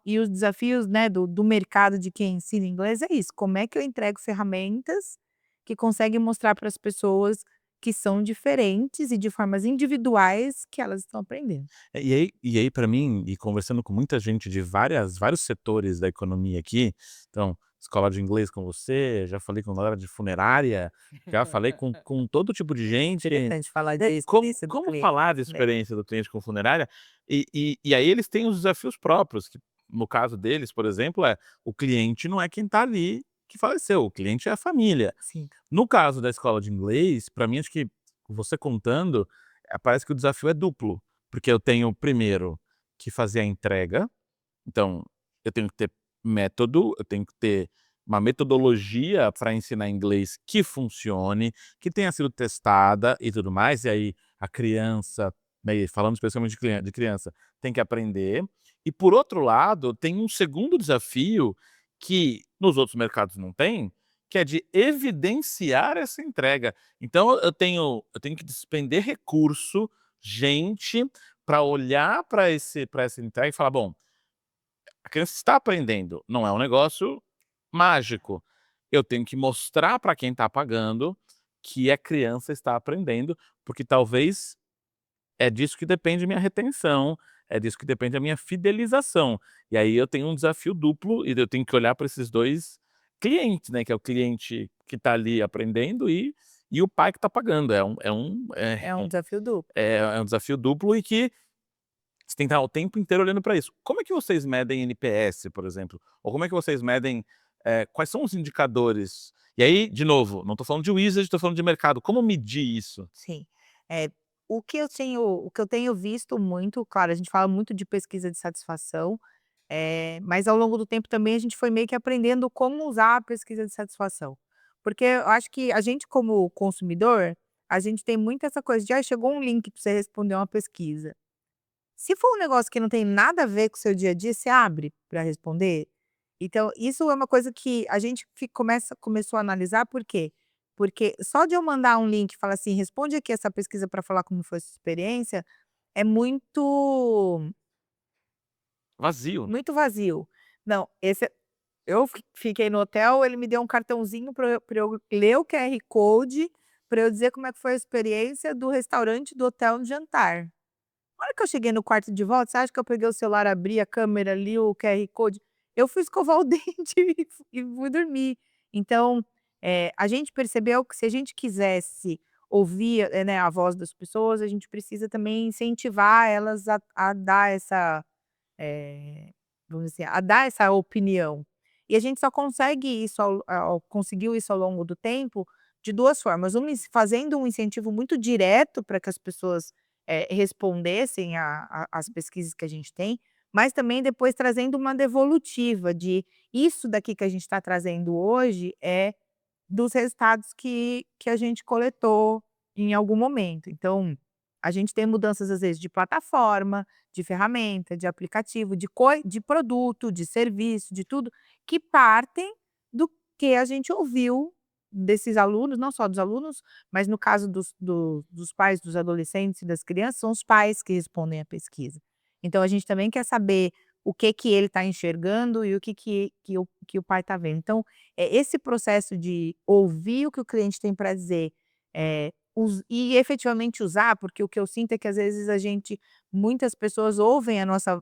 e os desafios, né, do mercado de quem ensina inglês é isso, como é que eu entrego ferramentas que conseguem mostrar para as pessoas que são diferentes e de formas individuais que elas estão aprendendo. E aí para mim, e conversando com muita gente de vários setores da economia aqui, então, escola de inglês com você, já falei com galera de funerária, já falei com todo tipo de gente. Interessante falar de É, experiência do como cliente, falar da né. experiência do cliente com funerária, e aí eles têm os desafios próprios, que no caso deles, por exemplo, o cliente não é quem está ali que faleceu, o cliente é a família. Sim, No caso da escola de inglês, para mim acho que você contando, parece que o desafio é duplo, porque eu tenho primeiro que fazer a entrega, então eu tenho que ter método, eu tenho que ter uma metodologia para ensinar inglês que funcione, que tenha sido testada e tudo mais, e aí a criança, né, falando especialmente de criança, tem que aprender. E por outro lado, tem um segundo desafio que nos outros mercados não tem, que é de evidenciar essa entrega. Então eu tenho que despender recurso, gente, para olhar para essa entrega e falar: "Bom, a criança está aprendendo, não é um negócio mágico. Eu tenho que mostrar para quem está pagando que a criança está aprendendo, porque talvez é disso que depende a minha retenção, é disso que depende a minha fidelização. E aí eu tenho um desafio duplo e eu tenho que olhar para esses 2 clientes, né, que é o cliente que está ali aprendendo e o pai que está pagando. é um desafio duplo. É um desafio duplo e que você tem que estar o tempo inteiro olhando para isso. Como é que vocês medem NPS, por exemplo? Ou como é que vocês medem, quais são os indicadores? E aí, de novo, não estou falando de Wizard, estou falando de mercado. Como medir isso? Sim. Eh, o que eu tenho visto muito, claro, a gente fala muito de pesquisa de satisfação, mas ao longo do tempo também a gente foi meio que aprendendo como usar a pesquisa de satisfação. Porque eu acho que a gente como consumidor, a gente tem muito essa coisa de: "Ai, chegou um link para você responder uma pesquisa". Se for um negócio que não tem nada a ver com o seu dia a dia, você abre para responder? Então, isso é uma coisa que a gente começou a analisar, por quê? Porque só de eu mandar um link e falar assim: "Responde aqui essa pesquisa para falar como foi a sua experiência", é muito Vazio. muito vazio. Não, esse eu fiquei no hotel, ele me deu um cartãozinho para eu ler o QR Code, para eu dizer como é que foi a experiência do restaurante do hotel no jantar. Na hora que eu cheguei no quarto de volta, você acha que eu peguei o celular, abri a câmera, li o QR Code? Eu fui escovar o dente e fui dormir. Então, a gente percebeu que se a gente quisesse ouvir, né, a voz das pessoas, a gente precisa também incentivar elas a dar essa, eh, vamos dizer, a dar essa opinião. E a gente só consegue isso conseguiu isso ao longo do tempo de 2 formas, uma fazendo um incentivo muito direto para que as pessoas, respondessem a às pesquisas que a gente tem, mas também depois trazendo uma devolutiva de: "Isso daqui que a gente está trazendo hoje é dos resultados que a gente coletou em algum momento". Então, a gente tem mudanças, às vezes, de plataforma, de ferramenta, de aplicativo, de produto, de serviço, de tudo, que partem do que a gente ouviu desses alunos, não só dos alunos, mas no caso dos pais, dos adolescentes e das crianças, são os pais que respondem à pesquisa. Então a gente também quer saber o que que ele está enxergando e o que o pai está vendo. Então, esse processo de ouvir o que o cliente tem para dizer, e efetivamente usar, porque o que eu sinto é que às vezes muitas pessoas ouvem a nossa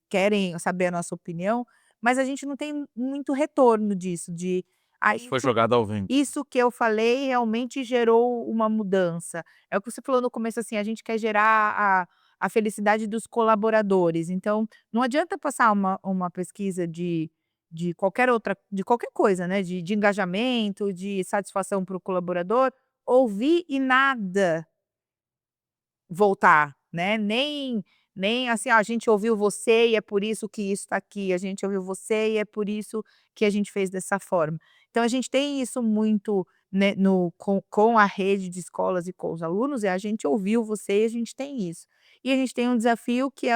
querem saber a nossa opinião, mas a gente não tem muito retorno disso, de: "Ah, Isso foi jogado ao vento. isso que eu falei realmente gerou uma mudança". É o que você falou no começo, assim, a gente quer gerar a felicidade dos colaboradores, então não adianta passar uma pesquisa de qualquer coisa, né, de engajamento, de satisfação para o colaborador, ouvir e nada voltar, né, nem assim: "Ah, a gente ouviu você e é por isso que isso está aqui, a gente ouviu você e é por isso que a gente fez dessa forma". Então a gente tem isso muito, né, no com a rede de escolas e com os alunos, a gente ouviu você e a gente tem isso. E a gente tem um desafio que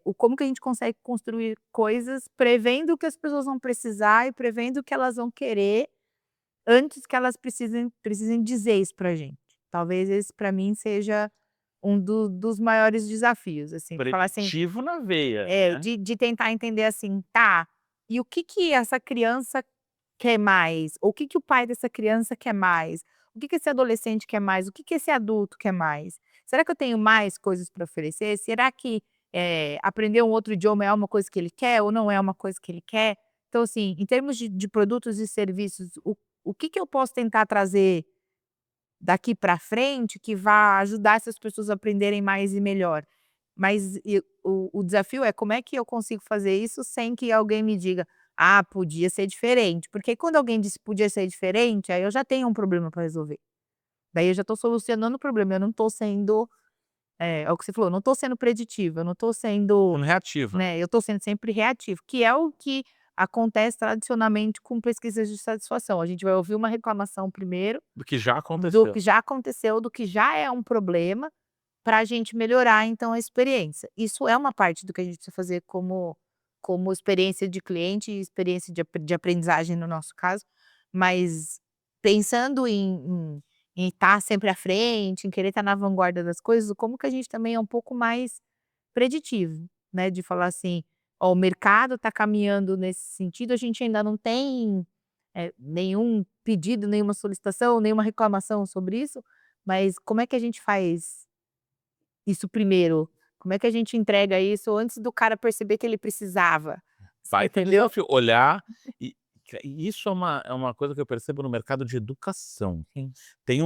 o como que a gente consegue construir coisas prevendo o que as pessoas vão precisar e prevendo o que elas vão querer, antes que elas precisem dizer isso pra gente. Talvez esse para mim seja dos maiores desafios, assim, falar assim, Preditivo na veia, né. de tentar entender assim, tá, e o que que essa criança quer mais? O que que o pai dessa criança quer mais? O que que esse adolescente quer mais? O que que esse adulto quer mais? Será que eu tenho mais coisas para oferecer? Será que, aprender um outro idioma é uma coisa que ele quer ou não é uma coisa que ele quer? Então, assim, em termos de produtos e serviços, o que que eu posso tentar trazer daqui para frente que vá ajudar essas pessoas a aprenderem mais e melhor? Mas o desafio é como é que eu consigo fazer isso sem que alguém me diga: "Ah, podia ser diferente", porque quando alguém diz: "Podia ser diferente", aí eu já tenho um problema para resolver. Daí eu já estou solucionando o problema, eu não estou sendo, é o que você falou, eu não estou sendo preditiva, eu não estou sendo, Sendo reativa, né, eu estou sendo sempre reativo, que é o que acontece tradicionalmente com pesquisas de satisfação. A gente vai ouvir uma reclamação primeiro, do que já do aconteceu. que já aconteceu, do que já é um problema, para a gente melhorar então a experiência. Isso é uma parte do que a gente precisa fazer como experiência de cliente e experiência de aprendizagem no nosso caso, mas pensando em estar sempre à frente, em querer estar na vanguarda das coisas, como que a gente também é um pouco mais preditivo, né, de falar assim: "Ó, o mercado está caminhando nesse sentido, a gente ainda não tem, nenhum pedido, nenhuma solicitação, nenhuma reclamação sobre isso, mas como é que a gente faz isso primeiro? Como é que a gente entrega isso antes do cara perceber que ele precisava?". Você Baita entendeu? desafio, olhar e isso é uma coisa que eu percebo no mercado de educação. Sim. Tem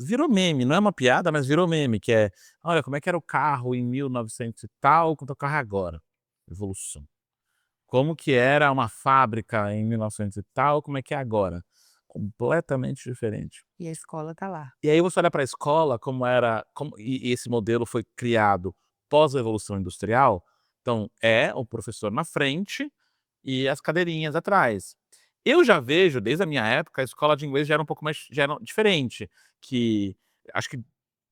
virou meme, não é uma piada, mas virou meme, que é: "Olha, como é que era o carro em 1900 e tal, quanto é o carro é agora". Evolução. Como que era uma fábrica em 1900 e tal, como é que é agora? Completamente diferente. E a escola tá lá. E aí você olha para a escola como era como e esse modelo foi criado pós-revolução industrial, então é o professor na frente e as cadeirinhas atrás. Eu já vejo desde a minha época a escola de inglês já era um pouco mais já era diferente, que acho que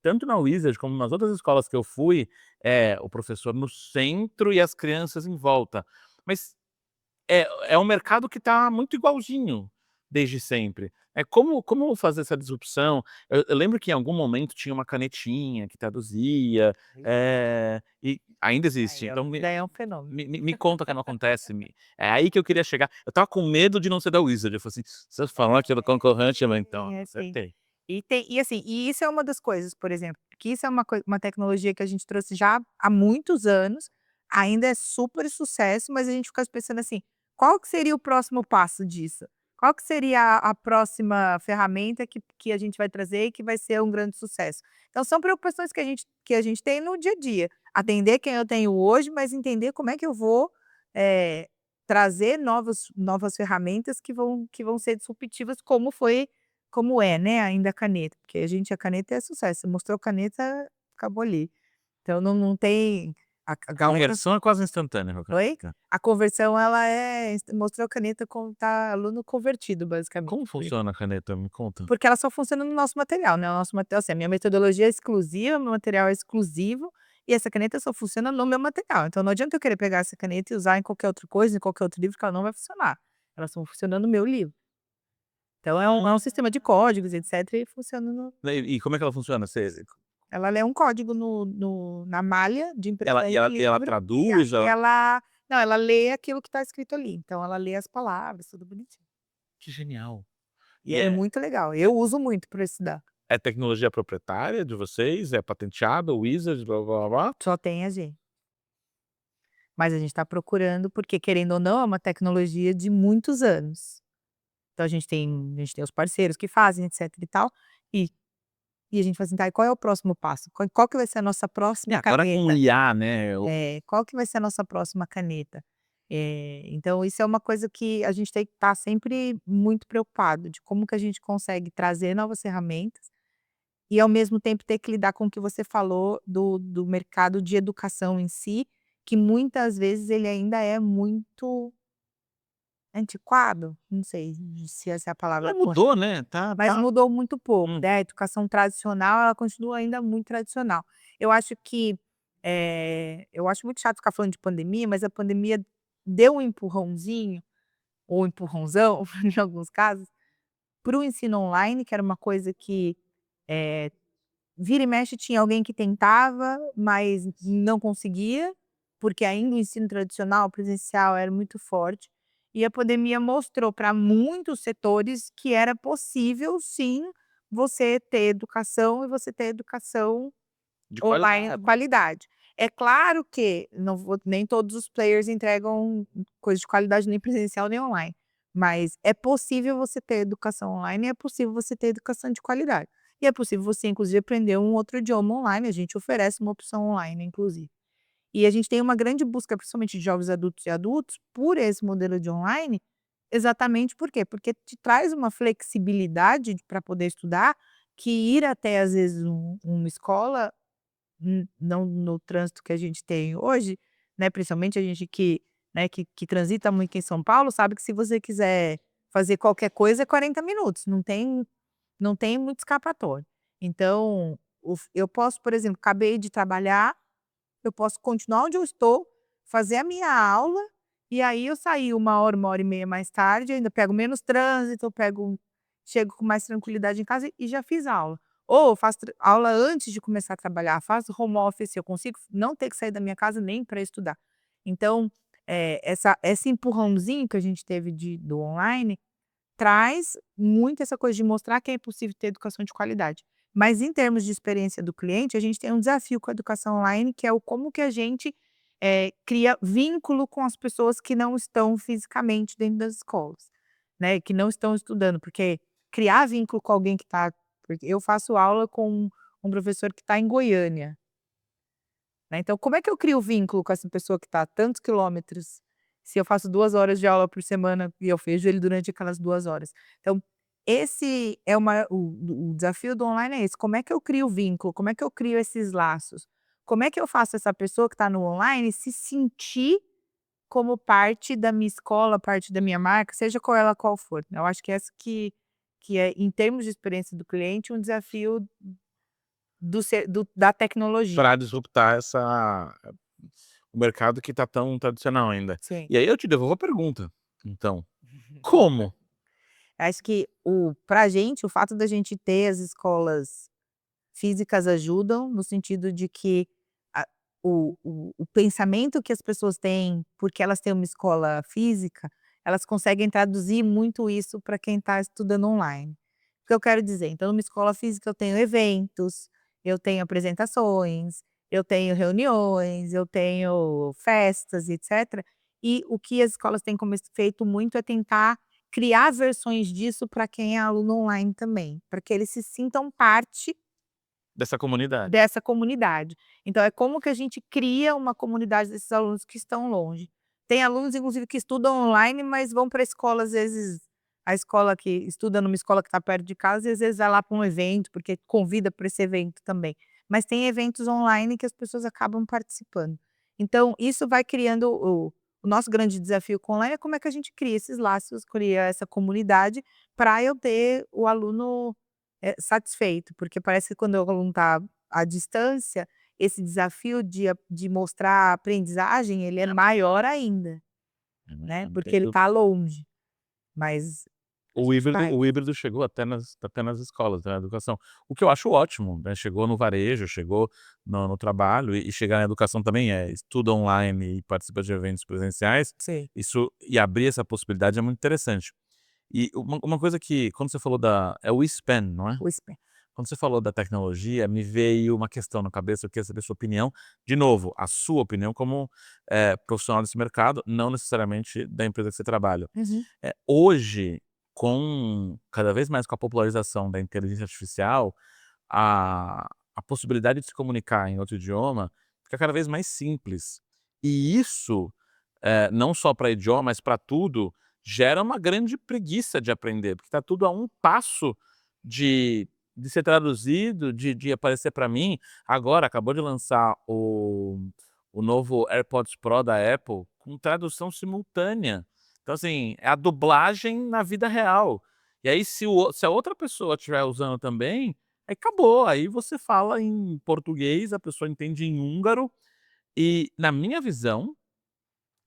tanto na Wizard como nas outras escolas que eu fui, é o professor no centro e as crianças em volta. Mas é um mercado que está muito igualzinho, desde sempre. Como fazer essa disrupção? Eu lembro que em algum momento tinha uma canetinha que traduzia, e ainda existe, Aí, ó, então me daí é um fenômeno. me me me conta o que não acontece, é aí que eu queria chegar. Eu estava com medo de não ser da Wizard, eu falei assim: "Se eu falar que é do concorrente", eu falei: "Então, Sim, é sim. acertei". E isso é uma das coisas, por exemplo, que isso é uma tecnologia que a gente trouxe já há muitos anos, ainda é super sucesso, mas a gente fica pensando assim: "Qual que seria o próximo passo disso? Qual que seria a próxima ferramenta que a gente vai trazer e que vai ser um grande sucesso?". Então são preocupações que a gente tem no dia a dia, atender quem eu tenho hoje, mas entender como é que eu vou, eh, trazer novas ferramentas que vão ser disruptivas como é, né, ainda a caneta, porque a caneta é sucesso, você mostrou caneta, acabou ali. Então não tem a A galera. conversão é quase instantânea com a Oi? caneta. A conversão ela mostrou a caneta como tá aluno convertido basicamente, Como funciona a caneta? Me conta. porque ela só funciona no nosso material, né, o nosso material assim, a minha metodologia é exclusiva, meu material é exclusivo, e essa caneta só funciona no meu material, então não adianta eu querer pegar essa caneta e usar em qualquer outra coisa, em qualquer outro livro que ela não vai funcionar, ela só funciona no meu livro. Então é um sistema de códigos, etcétera, e funciona no. E como é que ela funciona? Ela lê um código na malha de Ela impressão e do ela livro, e traduz, ela não, ela lê aquilo que está escrito ali, então ela lê as palavras, tudo bonitinho. que genial. E E é muito legal, eu uso muito para estudar, é tecnologia proprietária de vocês? É patenteada, Wizard, blá-blá-blá? só tem a gente. Mas a gente está procurando, porque querendo ou não, é uma tecnologia de muitos anos. Então a gente tem os parceiros que fazem, etc e tal, e e a gente fala assim: "Tá, e qual é o próximo passo? Qual que vai ser a nossa E próxima agora com o caneta?". IA, né, Qual que vai ser a nossa próxima caneta? Então isso é uma coisa que a gente tem que estar sempre muito preocupado, de como que a gente consegue trazer novas ferramentas e ao mesmo tempo ter que lidar com o que você falou do mercado de educação em si, que muitas vezes ele ainda é muito antiquado, não sei se essa é a palavra ela correta, mudou, né, mas mudou muito pouco, hum, né, a educação tradicional ela continua ainda muito tradicional. Eu acho que, eu acho muito chato ficar falando de pandemia, mas a pandemia deu um empurrãozinho, ou empurrãozão, em alguns casos, para o ensino online, que era uma coisa que, eh, vira e mexe tinha alguém que tentava, mas não conseguia, porque ainda o ensino tradicional, presencial, era muito forte, e a pandemia mostrou para muitos setores que era possível sim, você ter educação e você ter educação de online de qualidade. qualidade. É claro que nem todos os players entregam coisa de qualidade nem presencial nem online, mas é possível você ter educação online e é possível você ter educação de qualidade. E é possível você inclusive aprender um outro idioma online, a gente oferece uma opção online inclusive. E a gente tem uma grande busca, principalmente de jovens adultos e adultos, por esse modelo de online, exatamente por quê? Porque te traz uma flexibilidade para poder estudar, que ir até às vezes uma escola não no trânsito que a gente tem hoje, né, principalmente a gente que, né, que transita muito em São Paulo, sabe que se você quiser fazer qualquer coisa é 40 minutos, não tem muito escapatório. Então, eu posso, por exemplo, acabei de trabalhar, eu posso continuar onde eu estou, fazer a minha aula, e aí eu sair 1 hora e meia mais tarde, ainda pego menos trânsito, eu chego com mais tranquilidade em casa e já fiz a aula. Ou eu faço aula antes de começar a trabalhar, faço home office, eu consigo não ter que sair da minha casa nem para estudar. Então, esse empurrãozinho que a gente teve do online, traz muito essa coisa de mostrar que é possível ter educação de qualidade. Mas em termos de experiência do cliente, a gente tem um desafio com a educação online, que é o como que a gente, cria vínculo com as pessoas que não estão fisicamente dentro das escolas, né, que não estão estudando, porque criar vínculo com alguém que está, porque eu faço aula com um professor que está em Goiânia, né, então como é que eu crio vínculo com essa pessoa que está a tantos quilômetros, se eu faço 2 horas de aula por semana e eu vejo ele durante aquelas 2 horas. Então, esse é o desafio do online é esse, como é que eu crio vínculo, como é que eu crio esses laços? Como é que eu faço essa pessoa que está no online se sentir como parte da minha escola, parte da minha marca, seja qual for, né? Eu acho que essa que é, em termos de experiência do cliente, um desafio da tecnologia. Pra disruptar o mercado que tá tão tradicional ainda. Sim. E aí eu te devolvo a pergunta, então, como? Acho que pra gente, o fato da gente ter as escolas físicas ajudam, no sentido de que a o pensamento que as pessoas têm, porque elas têm uma escola física, elas conseguem traduzir muito isso para quem está estudando online. O que eu quero dizer? Então, numa escola física eu tenho eventos, eu tenho apresentações, eu tenho reuniões, eu tenho festas e etcétera, e o que as escolas têm como feito muito é tentar criar versões disso para quem é aluno online também, para que eles se sintam parte Dessa comunidade. dessa comunidade. Então é como que a gente cria uma comunidade desses alunos que estão longe. Tem alunos inclusive que estudam online, mas vão pra escola às vezes a escola que estuda numa escola que está perto de casa e às vezes vai lá para um evento, porque convida para esse evento também. Mas tem eventos online que as pessoas acabam participando. Então isso vai criando o nosso grande desafio com online é como é que a gente cria esses laços, cria essa comunidade para eu ter o aluno satisfeito, porque parece que quando o aluno está à distância, esse desafio de mostrar a aprendizagem, ele é maior ainda, né, porque ele está longe, mas a O gente híbrido faz. o híbrido chegou até nas escolas, né, na educação. O que eu acho ótimo, né, chegou no varejo, chegou no trabalho e chegar na educação também, estuda online e participa de eventos presenciais, Sim, isso e abrir essa possibilidade é muito interessante. E uma coisa que quando você falou o eSpan, não é? o SPE. Quando você falou da tecnologia, me veio uma questão na cabeça, eu queria saber a sua opinião. De novo, a sua opinião como, profissional desse mercado, não necessariamente da empresa que você trabalha. Uhum. Hoje, com cada vez mais com a popularização da inteligência artificial, a possibilidade de se comunicar em outro idioma fica cada vez mais simples. E isso, não só para idioma, mas para tudo, gera uma grande preguiça de aprender, porque está tudo a um passo de ser traduzido, de aparecer para mim. Agora acabou de lançar o novo AirPods Pro da Apple com tradução simultânea. Então, assim, é a dublagem na vida real. E aí se a outra pessoa estiver usando também, aí acabou, aí você fala em português, a pessoa entende em húngaro, e na minha visão,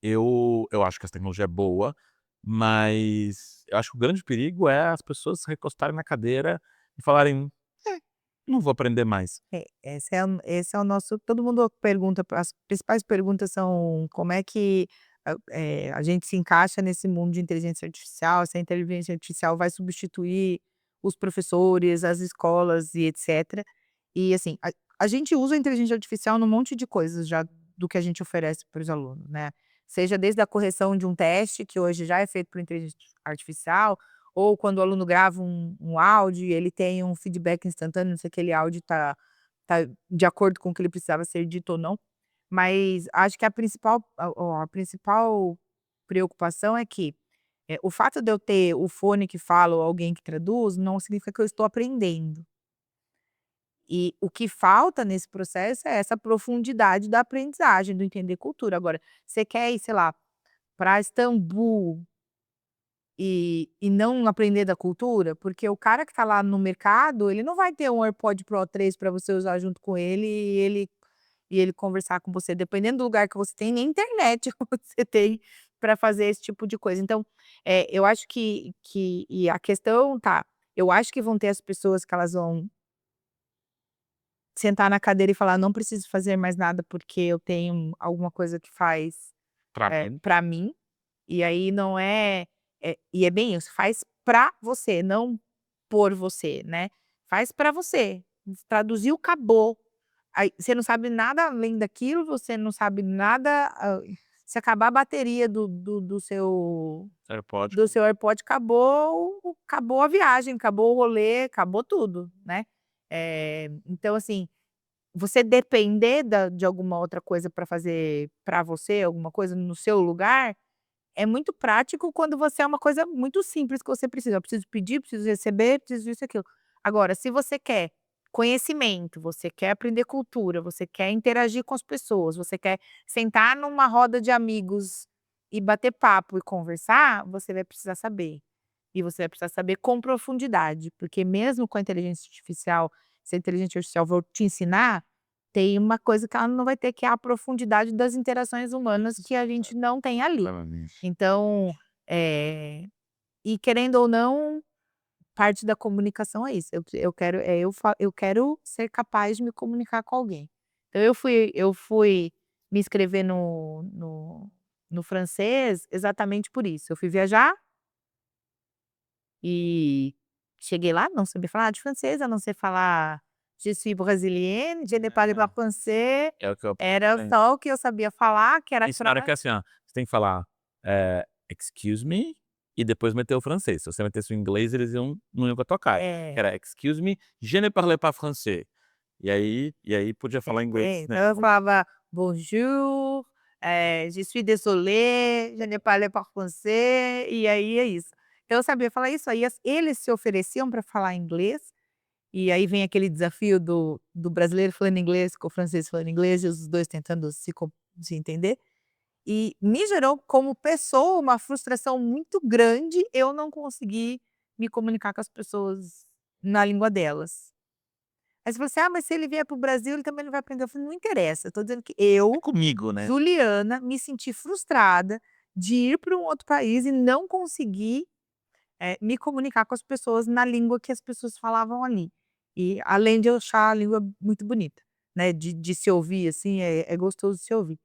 eu acho que essa tecnologia é boa, mas eu acho que o grande perigo é as pessoas se recostarem na cadeira e falarem: "É, não vou aprender mais". Esse é o nosso todo mundo pergunta, as principais perguntas são como é que a gente se encaixa nesse mundo de inteligência artificial, se a inteligência artificial vai substituir os professores, as escolas e etcétera. E assim, a gente usa a inteligência artificial num monte de coisas já do que a gente oferece para os alunos, né. Seja desde a correção de um teste, que hoje já é feito por inteligência artificial, ou quando o aluno grava um áudio e ele tem um feedback instantâneo se aquele áudio tá de acordo com o que ele precisava ser dito ou não. Mas acho que a principal preocupação é que, o fato de eu ter o fone que fala ou alguém que traduz, não significa que eu estou aprendendo. E o que falta nesse processo é essa profundidade da aprendizagem, do entender cultura. Agora, você quer ir, sei lá, para Istambul e não aprender da cultura? Porque o cara que está lá no mercado, ele não vai ter um AirPod Pro 3 para você usar junto com ele e ele conversar com você, dependendo do lugar que você tem, nem internet você tem para fazer esse tipo de coisa. Então, eu acho que e a questão tá, eu acho que vão ter as pessoas que elas vão sentar na cadeira e falar: "Não preciso fazer mais nada, porque eu tenho alguma coisa que faz, Pra mim, pra mim", e aí não e é bem isso, faz pra você, não por você, né. Faz pra você, traduziu, acabou. Aí você não sabe nada além daquilo, você não sabe nada, se acabar a bateria AirPod. do seu AirPod, acabou a viagem, acabou o rolê, acabou tudo, né. Então assim, você depender de alguma outra coisa para fazer para você, alguma coisa no seu lugar, é muito prático quando você é uma coisa muito simples que você precisa. Eu preciso pedir, preciso receber, preciso isso e aquilo. Agora, se você quer conhecimento, você quer aprender cultura, você quer interagir com as pessoas, você quer sentar numa roda de amigos e bater papo e conversar, você vai precisar saber. E você vai precisar saber com profundidade, porque mesmo com a inteligência artificial, se a inteligência artificial for te ensinar, tem uma coisa que ela não vai ter, que é a profundidade das interações humanas que a gente não tem ali. Exatamente. Então, eh, E querendo ou não, parte da comunicação é isso, eu quero ser capaz de me comunicar com alguém. Então eu fui me inscrever no francês exatamente por isso, eu fui viajar e cheguei lá, não sabia falar de francês, a não ser falar "Je suis brésilienne, je ne parle pas français", É o que eu era penso. só o que eu sabia falar, que era Ensinaram que é assim, ó, você tem que falar, "excuse me", e depois meter o francês. Se você metesse o inglês, eles não iam com a tua cara. Que é. era "excuse me, je ne parle pas français". E aí podia falar inglês, Então né. eu falava: "Bonjour, je suis désolé, je ne parle pas français", e aí é isso. Então eu sabia falar isso, aí eles se ofereciam para falar inglês, e aí vem aquele desafio do brasileiro falando inglês com o francês falando inglês e os 2 tentando se entender, e me gerou como pessoa uma frustração muito grande eu não conseguir me comunicar com as pessoas na língua delas. Aí você falou assim: "Ah, mas se ele vier para o Brasil, ele também não vai aprender". Eu falei: "Não interessa, eu tô dizendo que É eu, comigo, né. Juliana, me senti frustrada de ir para um outro país e não conseguir, me comunicar com as pessoas na língua que as pessoas falavam ali. E além de eu achar a língua muito bonita, né, de se ouvir, assim, é gostoso de se ouvir.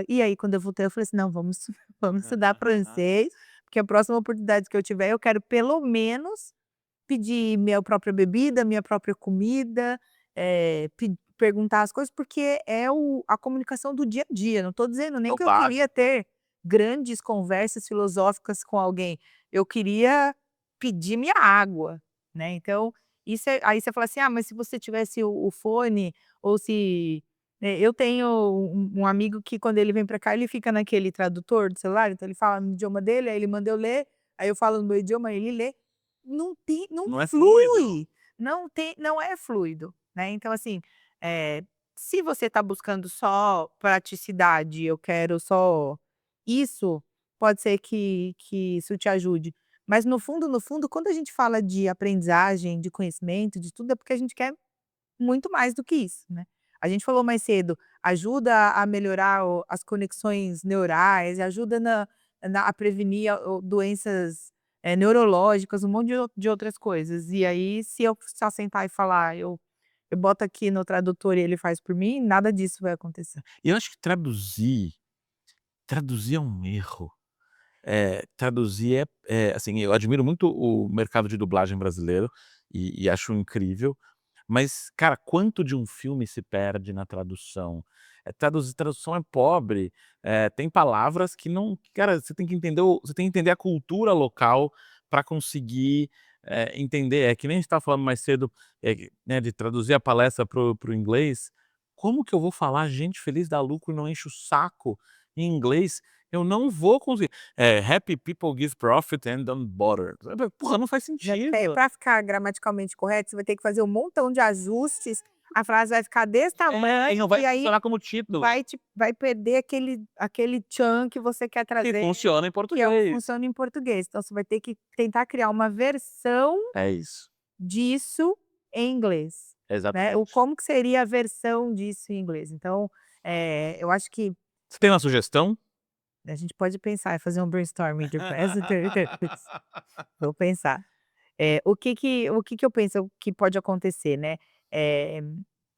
E aí quando eu voltei eu falei assim: "Não, vamos vamos estudar francês, porque a próxima oportunidade que eu tiver eu quero pelo menos pedir minha própria bebida, minha própria comida, perguntar as coisas, porque é a comunicação do dia a dia, não estou dizendo É nem o que eu queria básico. ter grandes conversas filosóficas com alguém, eu queria pedir minha água, né, então, isso aí você fala assim: "Ah, mas se você tivesse o fone ou se", eu tenho um amigo que quando ele vem para cá ele fica naquele tradutor do celular, então ele fala no idioma dele, aí ele manda eu ler, aí eu falo no meu idioma, ele lê. Não Não é fluido. flui, não é fluido, né, então assim, se você está buscando só praticidade, eu quero só isso, pode ser que isso te ajude, mas no fundo, quando a gente fala de aprendizagem, de conhecimento, de tudo, é porque a gente quer muito mais do que isso, né. A gente falou mais cedo, ajuda a melhorar as conexões neurais, ajuda a prevenir doenças, neurológicas, um monte de outras coisas. E aí, se eu só sentar e falar: Eu boto aqui no tradutor e ele faz por mim", nada disso vai acontecer. E eu acho que traduzir é um erro. Traduzir assim, eu admiro muito o mercado de dublagem brasileiro e acho incrível, mas, cara, quanto de um filme se perde na tradução? Tradução é pobre, tem palavras que não, cara, você tem que entender a cultura local para conseguir, entender. É que nem a gente estava falando mais cedo, né, de traduzir a palestra para o inglês. Como que eu vou falar "gente feliz dá lucro e não enche o saco" em inglês? Eu não vou conseguir. "Happy people give profit and don't bother". Porra, não faz Já sentido. pra ficar gramaticalmente correto, você vai ter que fazer um montão de ajustes, a frase vai ficar desse tamanho, E não vai e aí funcionar como título, vai perder aquele tchan que você quer que trazer, funciona em que é o que português. funciona em português. Então você vai ter que tentar criar uma versão É isso, disso em inglês, né. O exatamente. como que seria a versão disso em inglês. Então, eu acho que Você tem uma sugestão? a gente pode pensar, fazer um brainstorming depois. Vou pensar. O que que eu penso que pode acontecer, né, eh,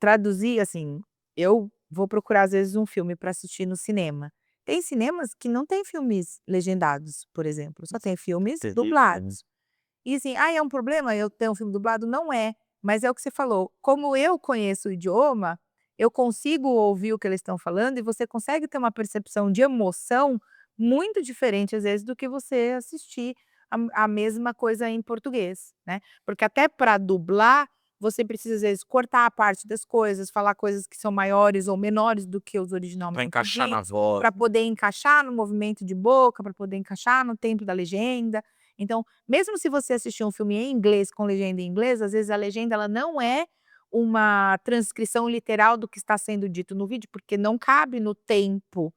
traduzir, assim, eu vou procurar às vezes um filme para assistir no cinema. Tem cinemas que não tem filmes legendados, por exemplo, só tem filmes Terrível, né. dublados. E assim, "Ai, é um problema eu ter um filme dublado?" Não é, mas é o que você falou, como eu conheço o idioma, eu consigo ouvir o que eles estão falando e você consegue ter uma percepção de emoção muito diferente, às vezes, do que você assistir a mesma coisa em português, né. Porque até para dublar, você precisa, às vezes, cortar a parte das coisas, falar coisas que são maiores ou menores do que os Pra originalmente encaixar na ditos, voz. para poder encaixar no movimento de boca, para poder encaixar no tempo da legenda. Então, mesmo se você assistir um filme em inglês com legenda em inglês, às vezes a legenda ela não é uma transcrição literal do que está sendo dito no vídeo, porque não cabe no tempo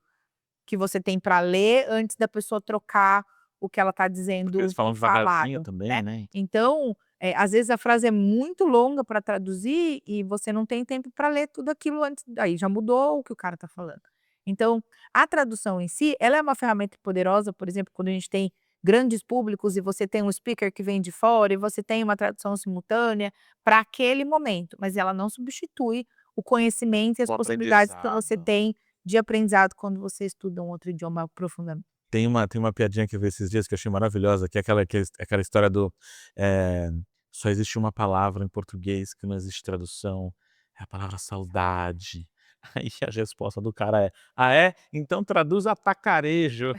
que você tem para ler antes da pessoa trocar o que ela está Porque eles dizendo falam devagarzinho falado, também, né. né. Então, às vezes a frase é muito longa para traduzir e você não tem tempo para ler tudo aquilo antes, aí já mudou o que o cara está falando. Então, a tradução em si, ela é uma ferramenta poderosa, por exemplo, quando a gente tem grandes públicos e você tem um speaker que vem de fora e você tem uma tradução simultânea para aquele momento, mas ela não substitui o conhecimento e as O possibilidades que você aprendizado. tem de aprendizado quando você estuda um outro idioma profundamente. Tem uma piadinha que eu vi esses dias que eu achei maravilhosa, que é aquela história do, eh, só existe uma palavra em português que não existe tradução, é a palavra saudade. Aí a resposta do cara é: "Ah é? Então traduz atacarejo".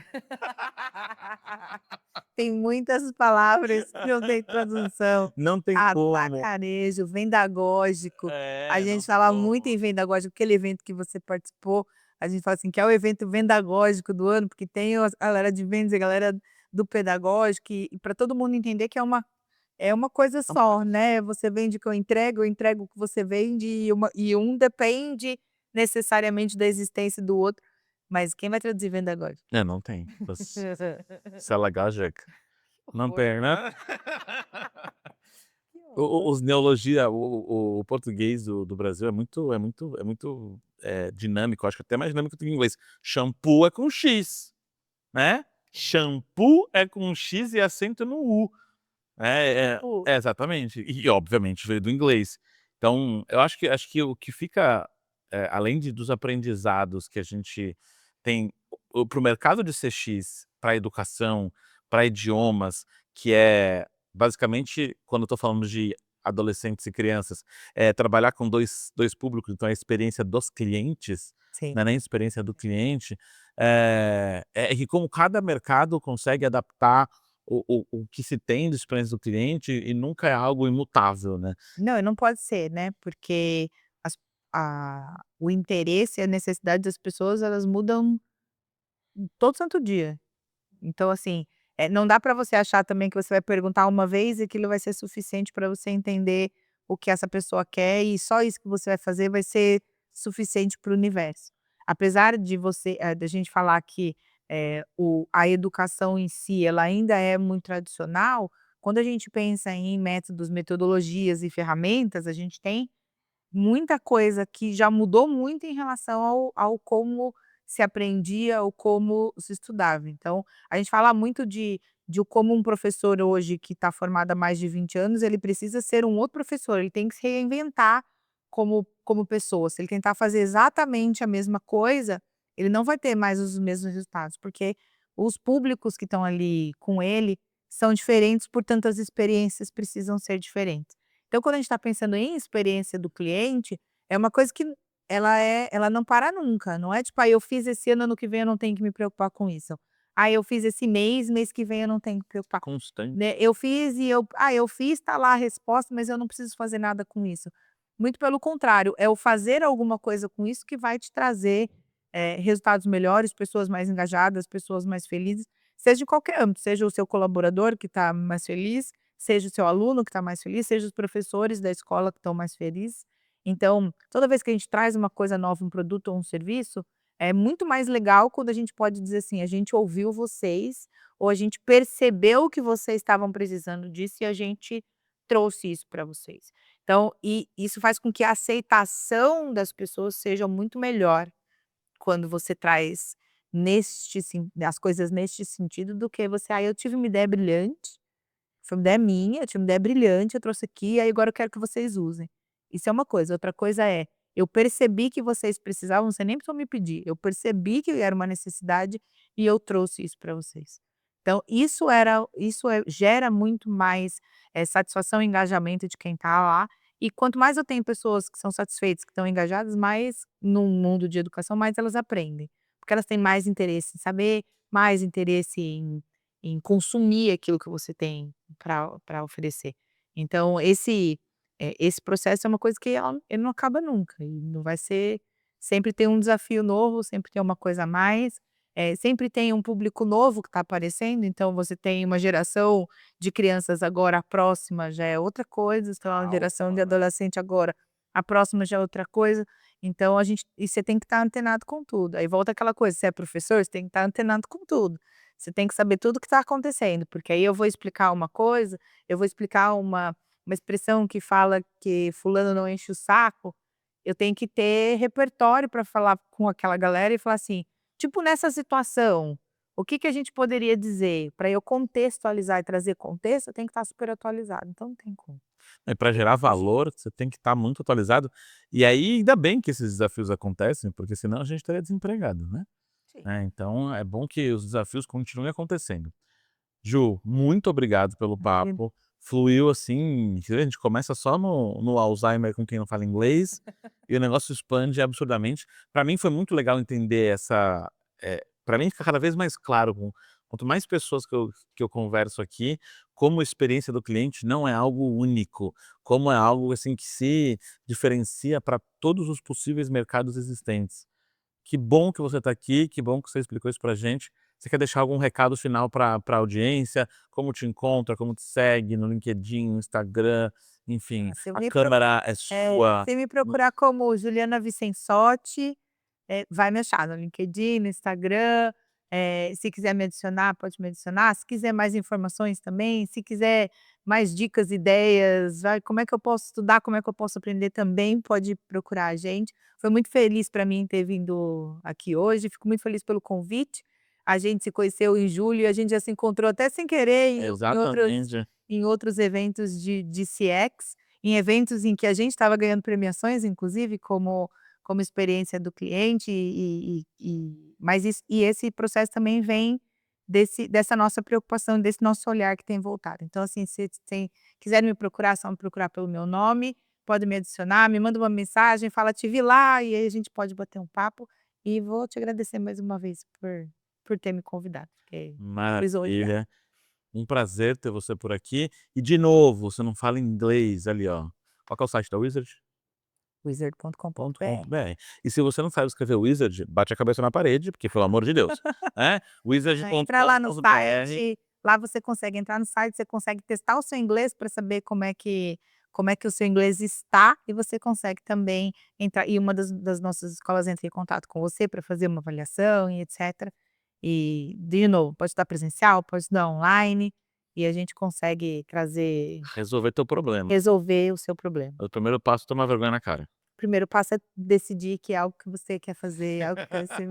Tem muitas palavras que não tem tradução. Não tem como. Atacarejo, vendagógico. A É, não gente tem fala muito como. em vendagógico, aquele evento que você participou, a gente fala assim que é o evento vendagógico do ano, porque tem a galera de vendas e a galera do pedagógico e pra todo mundo entender que é uma coisa só, né, você vende o que eu entrego o que você vende e um depende necessariamente da existência do outro, mas quem vai traduzir vendagógico? É, não tem. Salagajec. Não Horror. tem, né? Que O horror. os neologia o português do Brasil é muito dinâmico, acho que até mais dinâmico do que o inglês. Shampoo é com X, né. Shampoo é com X e acento no U. Exatamente. E obviamente veio do inglês. Então, eu acho que o que fica, além dos aprendizados que a gente tem para o mercado de CX, pra educação, para idiomas, que é basicamente, quando eu tô falando de adolescentes e crianças, trabalhar com dois públicos, então a experiência dos clientes, Sim. não é nem a experiência do cliente, é que como cada mercado consegue adaptar o que se tem de experiência do cliente e nunca é algo imutável, né. Não, e não pode ser, né, porque o interesse e a necessidade das pessoas, elas mudam todo santo dia. Então, assim, não dá para você achar também que você vai perguntar uma vez e aquilo vai ser suficiente para você entender o que essa pessoa quer e só isso que você vai fazer vai ser suficiente para o universo. Apesar de da gente falar que, a educação em si, ela ainda é muito tradicional, quando a gente pensa em métodos, metodologias e ferramentas, a gente tem muita coisa que já mudou muito em relação ao como se aprendia ou como se estudava. Então, a gente fala muito de como um professor hoje que está formado há mais de 20 anos, ele precisa ser um outro professor, ele tem que se reinventar como pessoa. Se ele tentar fazer exatamente a mesma coisa, ele não vai ter mais os mesmos resultados, porque os públicos que estão ali com ele são diferentes, portanto as experiências precisam ser diferentes. Então, quando a gente está pensando em experiência do cliente, é uma coisa que ela não para nunca, não é tipo: "Ah, eu fiz esse ano que vem eu não tenho que me preocupar com isso. Ah, eu fiz esse mês que vem eu não tenho que preocupar", Constante. né. Eu fiz e eu fiz, tá lá a resposta, mas eu não preciso fazer nada com isso. Muito pelo contrário, é o fazer alguma coisa com isso que vai te trazer, resultados melhores, pessoas mais engajadas, pessoas mais felizes, seja em qualquer âmbito, seja o seu colaborador que está mais feliz, seja o seu aluno que está mais feliz, seja os professores da escola que estão mais felizes. Então, toda vez que a gente traz uma coisa nova, um produto ou um serviço, é muito mais legal quando a gente pode dizer assim: "A gente ouviu vocês, ou a gente percebeu que vocês estavam precisando disso e a gente trouxe isso para vocês". Então, e isso faz com que a aceitação das pessoas seja muito melhor quando você traz as coisas neste sentido do que você: "Ah, eu tive uma ideia brilhante, foi uma ideia minha, eu tive uma ideia brilhante, eu trouxe aqui, aí agora eu quero que vocês usem". Isso é uma coisa, outra coisa é, eu percebi que vocês precisavam, você nem precisou me pedir, eu percebi que era uma necessidade e eu trouxe isso para vocês. Então gera muito mais, satisfação e engajamento de quem está lá, e quanto mais eu tenho pessoas que são satisfeitas, que estão engajadas, mais no mundo de educação, mais elas aprendem, porque elas têm mais interesse em saber, mais interesse em consumir aquilo que você tem para oferecer. Então esse processo é uma coisa que ele não acaba nunca e não vai ser, sempre tem um desafio novo, sempre tem uma coisa a mais, sempre tem um público novo que está aparecendo, então você tem uma geração de crianças agora, a próxima já é outra coisa, então a geração de Calma. adolescente agora, a próxima já é outra coisa, então você tem que estar antenado com tudo. Aí volta aquela coisa, você é professor, você tem que estar antenado com tudo. Você tem que saber tudo o que está acontecendo, porque aí eu vou explicar uma coisa, eu vou explicar uma expressão que fala que fulano não enche o saco, eu tenho que ter repertório para falar com aquela galera e falar assim, tipo nessa situação, o que que a gente poderia dizer? Para eu contextualizar e trazer contexto, eu tenho que estar super atualizado, então não tem como. E para gerar valor, você tem que estar muito atualizado. E aí, ainda bem que esses desafios acontecem, porque senão a gente estaria desempregado, né? Sim. Então é bom que os desafios continuem acontecendo. Ju, muito obrigado pelo Imagina. papo. Fluiu assim, a gente começa só no Alzheimer com quem não fala inglês, e o negócio expande absurdamente. Para mim foi muito legal entender essa, para mim fica cada vez mais claro quanto mais pessoas que eu converso aqui, como a experiência do cliente não é algo único, como é algo assim que se diferencia para todos os possíveis mercados existentes. Que bom que você está aqui, que bom que você explicou isso pra gente. Você quer deixar algum recado final pra audiência? Como te encontra, como te segue no LinkedIn, no Instagram, enfim, Se eu a me câmera é sua. se me procurar como Juliana Vicensotti, vai me achar no LinkedIn, no Instagram, se quiser me adicionar, pode me adicionar, se quiser mais informações também, se quiser mais dicas, ideias, vai como é que eu posso estudar, como é que eu posso aprender também, pode procurar a gente. Foi muito feliz para mim ter vindo aqui hoje, fico muito feliz pelo convite. A gente se conheceu em julho e a gente já se encontrou até sem querer Exatamente. em outros eventos de CX, em eventos em que a gente estava ganhando premiações, inclusive, como experiência do cliente mas esse processo também vem dessa nossa preocupação, desse nosso olhar que tem voltado. Então, assim, se quiserem me procurar, só me procurar pelo meu nome, pode me adicionar, me manda uma mensagem, fala: "Te vi lá", e aí a gente pode bater um papo. E vou te agradecer mais uma vez por ter me convidado, fiquei lisonjeada. Maravilha. Um prazer ter você por aqui. E de novo, você não fala inglês ali, ó. Qual que é o site da Wizard? Wizard.com.br. .com.br. E se você não sabe escrever Wizard, bate a cabeça na parede, porque pelo amor de Deus, né, Entra lá no wizard.com.br. site, lá você consegue entrar no site, você consegue testar o seu inglês para saber como é que o seu inglês está, e você consegue também entrar e uma das nossas escolas entra em contato com você para fazer uma avaliação e etcétera. E, de novo, pode estudar presencial, pode estudar online, e a gente consegue Resolver teu problema. resolver o seu problema. O primeiro passo é tomar vergonha na cara. O primeiro passo é decidir que é algo que você quer fazer, é algo que quer ser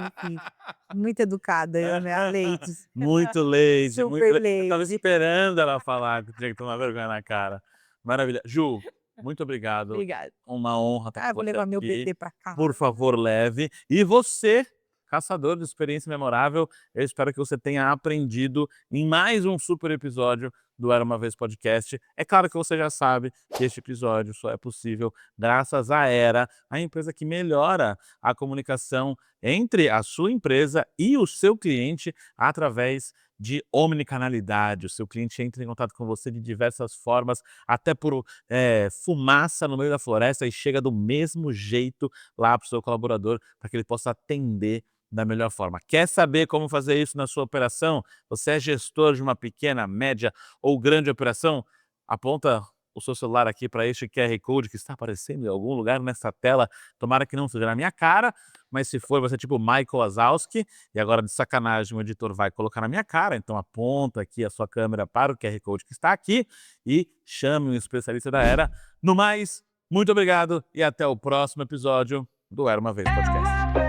muito educada, eu, né, a Leide. Muito leite, muito Super leite. Eu estava Leide. esperando ela falar que tinha que tomar vergonha na cara. Maravilha. Ju, muito obrigado. Obrigada. Uma honra estar Ah, com vou você levar meu aqui. bebê para casa. Por favor, leve. E você, caçador de experiência memorável, eu espero que você tenha aprendido em mais um super episódio do Era Uma Vez Podcast. É claro que você já sabe que este episódio só é possível graças à Era, a empresa que melhora a comunicação entre a sua empresa e o seu cliente através de omnicanalidade. O seu cliente entra em contato com você de diversas formas, até por fumaça no meio da floresta, e chega do mesmo jeito lá para o seu colaborador, para que ele possa atender da melhor forma. Quer saber como fazer isso na sua operação? Você é gestor de uma pequena, média ou grande operação? Aponta o seu celular aqui para este QR Code que está aparecendo em algum lugar nessa tela. Tomara que não seja na minha cara, mas se for, você é tipo Michael Wazowski, e agora de sacanagem o editor vai colocar na minha cara, então aponta aqui a sua câmera para o QR Code que está aqui e chame um especialista da Era. No mais, muito obrigado e até o próximo episódio do Era Uma Vez Podcast.